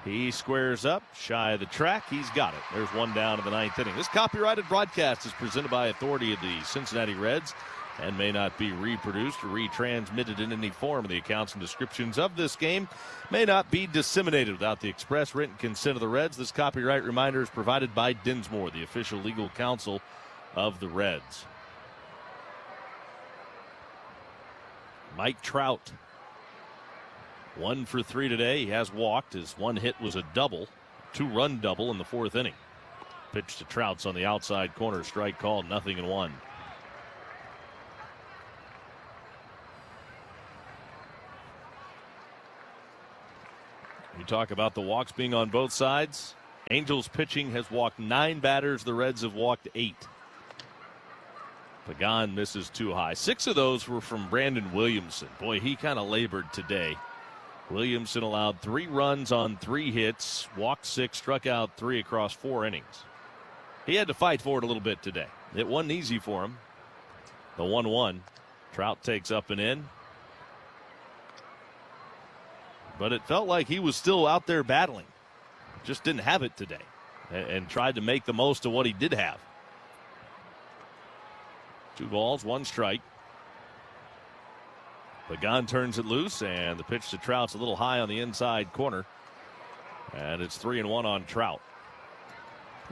He squares up, shy of the track. He's got it. There's one down in the 9th inning. This copyrighted broadcast is presented by authority of the Cincinnati Reds and may not be reproduced or retransmitted in any form. The accounts and descriptions of this game may not be disseminated without the express written consent of the Reds. This copyright reminder is provided by Dinsmore, the official legal counsel of the Reds. Mike Trout, 1 for 3 today. He has walked. His 1 hit was a double, 2-run double in the 4th inning. Pitch to Trout's on the outside corner. Strike called, 0-1. You talk about the walks being on both sides. Angels pitching has walked 9 batters. The Reds have walked 8. Pagan misses too high. 6 of those were from Brandon Williamson. Boy, he kind of labored today. Williamson allowed 3 runs on 3 hits, walked 6, struck out 3 across 4 innings. He had to fight for it a little bit today. It wasn't easy for him. The 1-1. Trout takes up and in. but it felt like he was still out there battling. Just didn't have it today and tried to make the most of what he did have. 2 balls, 1 strike. Pagan turns it loose, and the pitch to Trout's a little high on the inside corner. And it's 3-1 on Trout.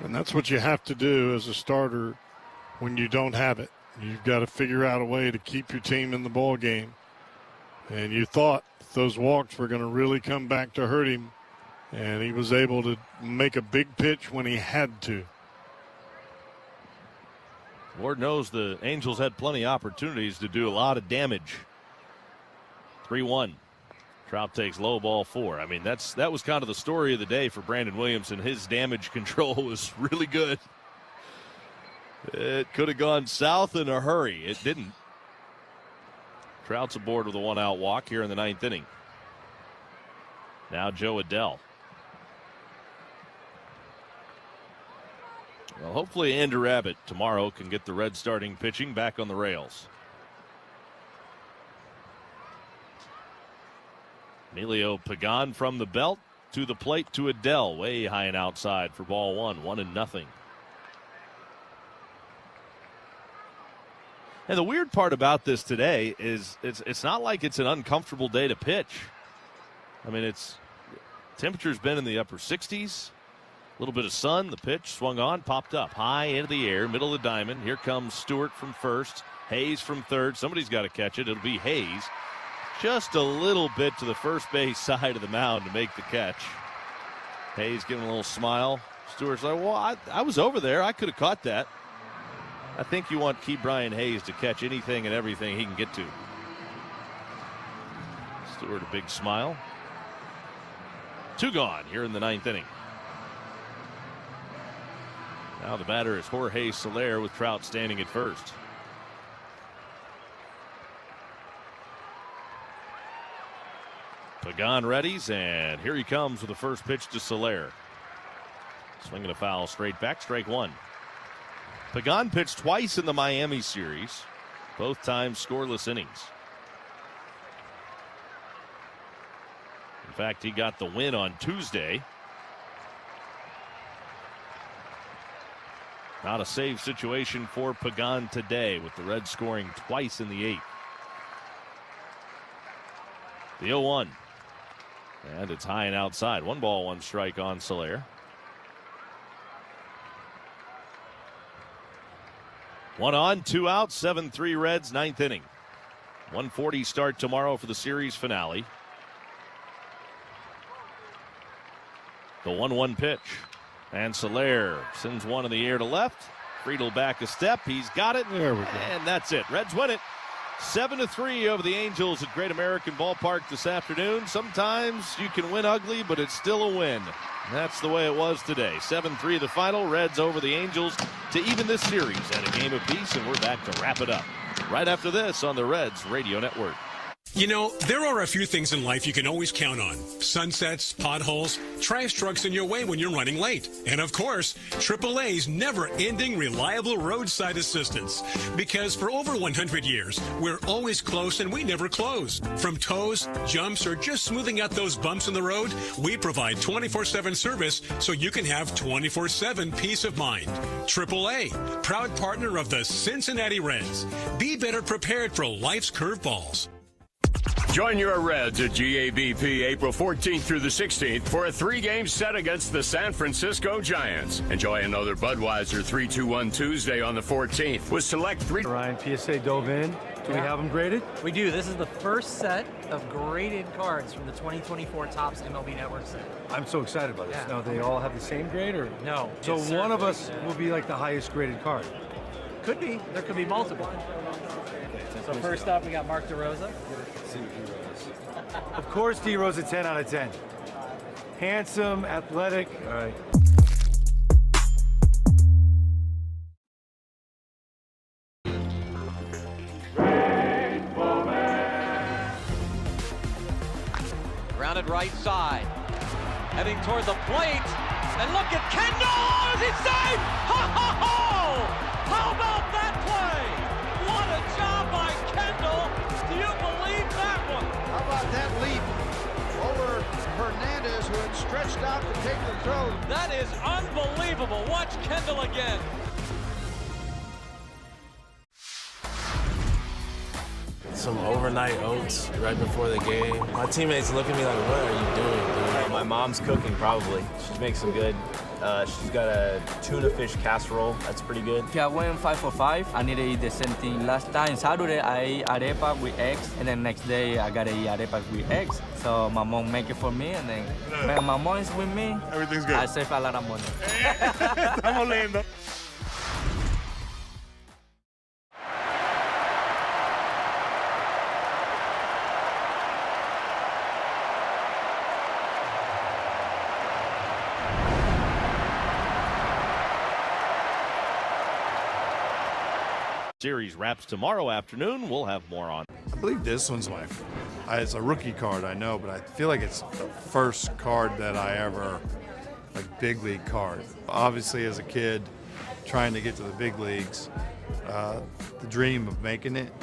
And that's what you have to do as a starter when you don't have it. You've got to figure out a way to keep your team in the ball game. And you thought those walks were going to really come back to hurt him, and he was able to make a big pitch when he had to. Lord knows the Angels had plenty of opportunities to do a lot of damage. 3-1. Trout takes low, ball 4. I mean, that was kind of the story of the day for Brandon Williams, and his damage control was really good. It could have gone south in a hurry. It didn't. Trout's aboard with a 1-out walk here in the 9th inning. Now Joe Adell. Well, hopefully Andrew Abbott tomorrow can get the Reds starting pitching back on the rails. Emilio Pagan from the belt to the plate to Adell, way high and outside for ball 1, 1-0. And the weird part about this today is it's not like it's an uncomfortable day to pitch. I mean, temperature's been in the upper 60s. A little bit of sun. The pitch swung on, popped up high into the air, middle of the diamond. Here comes Stewart from first, Hayes from third. Somebody's got to catch it. It'll be Hayes. Just a little bit to the first base side of the mound to make the catch. Hayes giving a little smile. Stewart's like, well, I was over there. I could have caught that. I think you want Key Brian Hayes to catch anything and everything he can get to. Stewart, a big smile. 2 gone here in the 9th inning. Now the batter is Jorge Soler with Trout standing at first. Pagan readies, and here he comes with the first pitch to Soler. Swinging a foul straight back, strike 1. Pagan pitched twice in the Miami series, both times scoreless innings. In fact, he got the win on Tuesday. Not a save situation for Pagan today, with the Reds scoring twice in the 8th. The 0-1. And it's high and outside. 1 ball, 1 strike on Soler. 1 on, 2 out, 7-3 Reds, 9th inning. 1:40 start tomorrow for the series finale. The 1-1 pitch. And Soler sends one in the air to left. Friedel back a step. He's got it. There we go. And that's it. Reds win it. 7-3 over the Angels at Great American Ballpark this afternoon. Sometimes you can win ugly, but it's still a win. That's the way it was today. 7-3 the final. Reds over the Angels to even this series at a game apiece, and we're back to wrap it up right after this on the Reds Radio Network. You know, there are a few things in life you can always count on. Sunsets, potholes, trash trucks in your way when you're running late. And of course, AAA's never-ending reliable roadside assistance. Because for over 100 years, we're always close and we never close. From tows, jumps, or just smoothing out those bumps in the road, we provide 24/7 service so you can have 24/7 peace of mind. AAA, proud partner of the Cincinnati Reds. Be better prepared for life's curveballs. Join your Reds at GABP April 14th through the 16th for a 3-game set against the San Francisco Giants. Enjoy another Budweiser 3-2-1 Tuesday on the 14th with select 3. Ryan, PSA dove in. Do we have them graded? We do. This is the first set of graded cards from the 2024 Topps MLB Network set. I'm so excited about this. Yeah. Now, they all have the same grade, or? No. So one of us will be like the highest graded card. Could be. There could be multiple. So first up, we got Mark DeRosa. Of course, D-Rose 10 out of 10. Handsome, athletic. All right. Grounded right side. Heading toward the plate. And look at Kendall! Is he safe? Ho, ho, ho! How about that play? What a job by Kendall. Do you believe that one? How about that leap over Unbelievable. Watch Kendall again. Some overnight oats right before the game. My teammates look at me like, what are you doing, dude? My mom's cooking, probably. She makes some good. She's got a tuna fish casserole. That's pretty good. I went 5 for 5. I need to eat the same thing. Last time, Saturday, I ate arepa with eggs, and then next day, I gotta eat arepas with eggs. So my mom make it for me, and then when my mom is with me, everything's good. I save a lot of money. Estamos lindo. Series wraps tomorrow afternoon. We'll have more on. I believe this one's it's a rookie card, I know, but I feel like it's the first card that I ever, big league card. Obviously, as a kid, trying to get to the big leagues, the dream of making it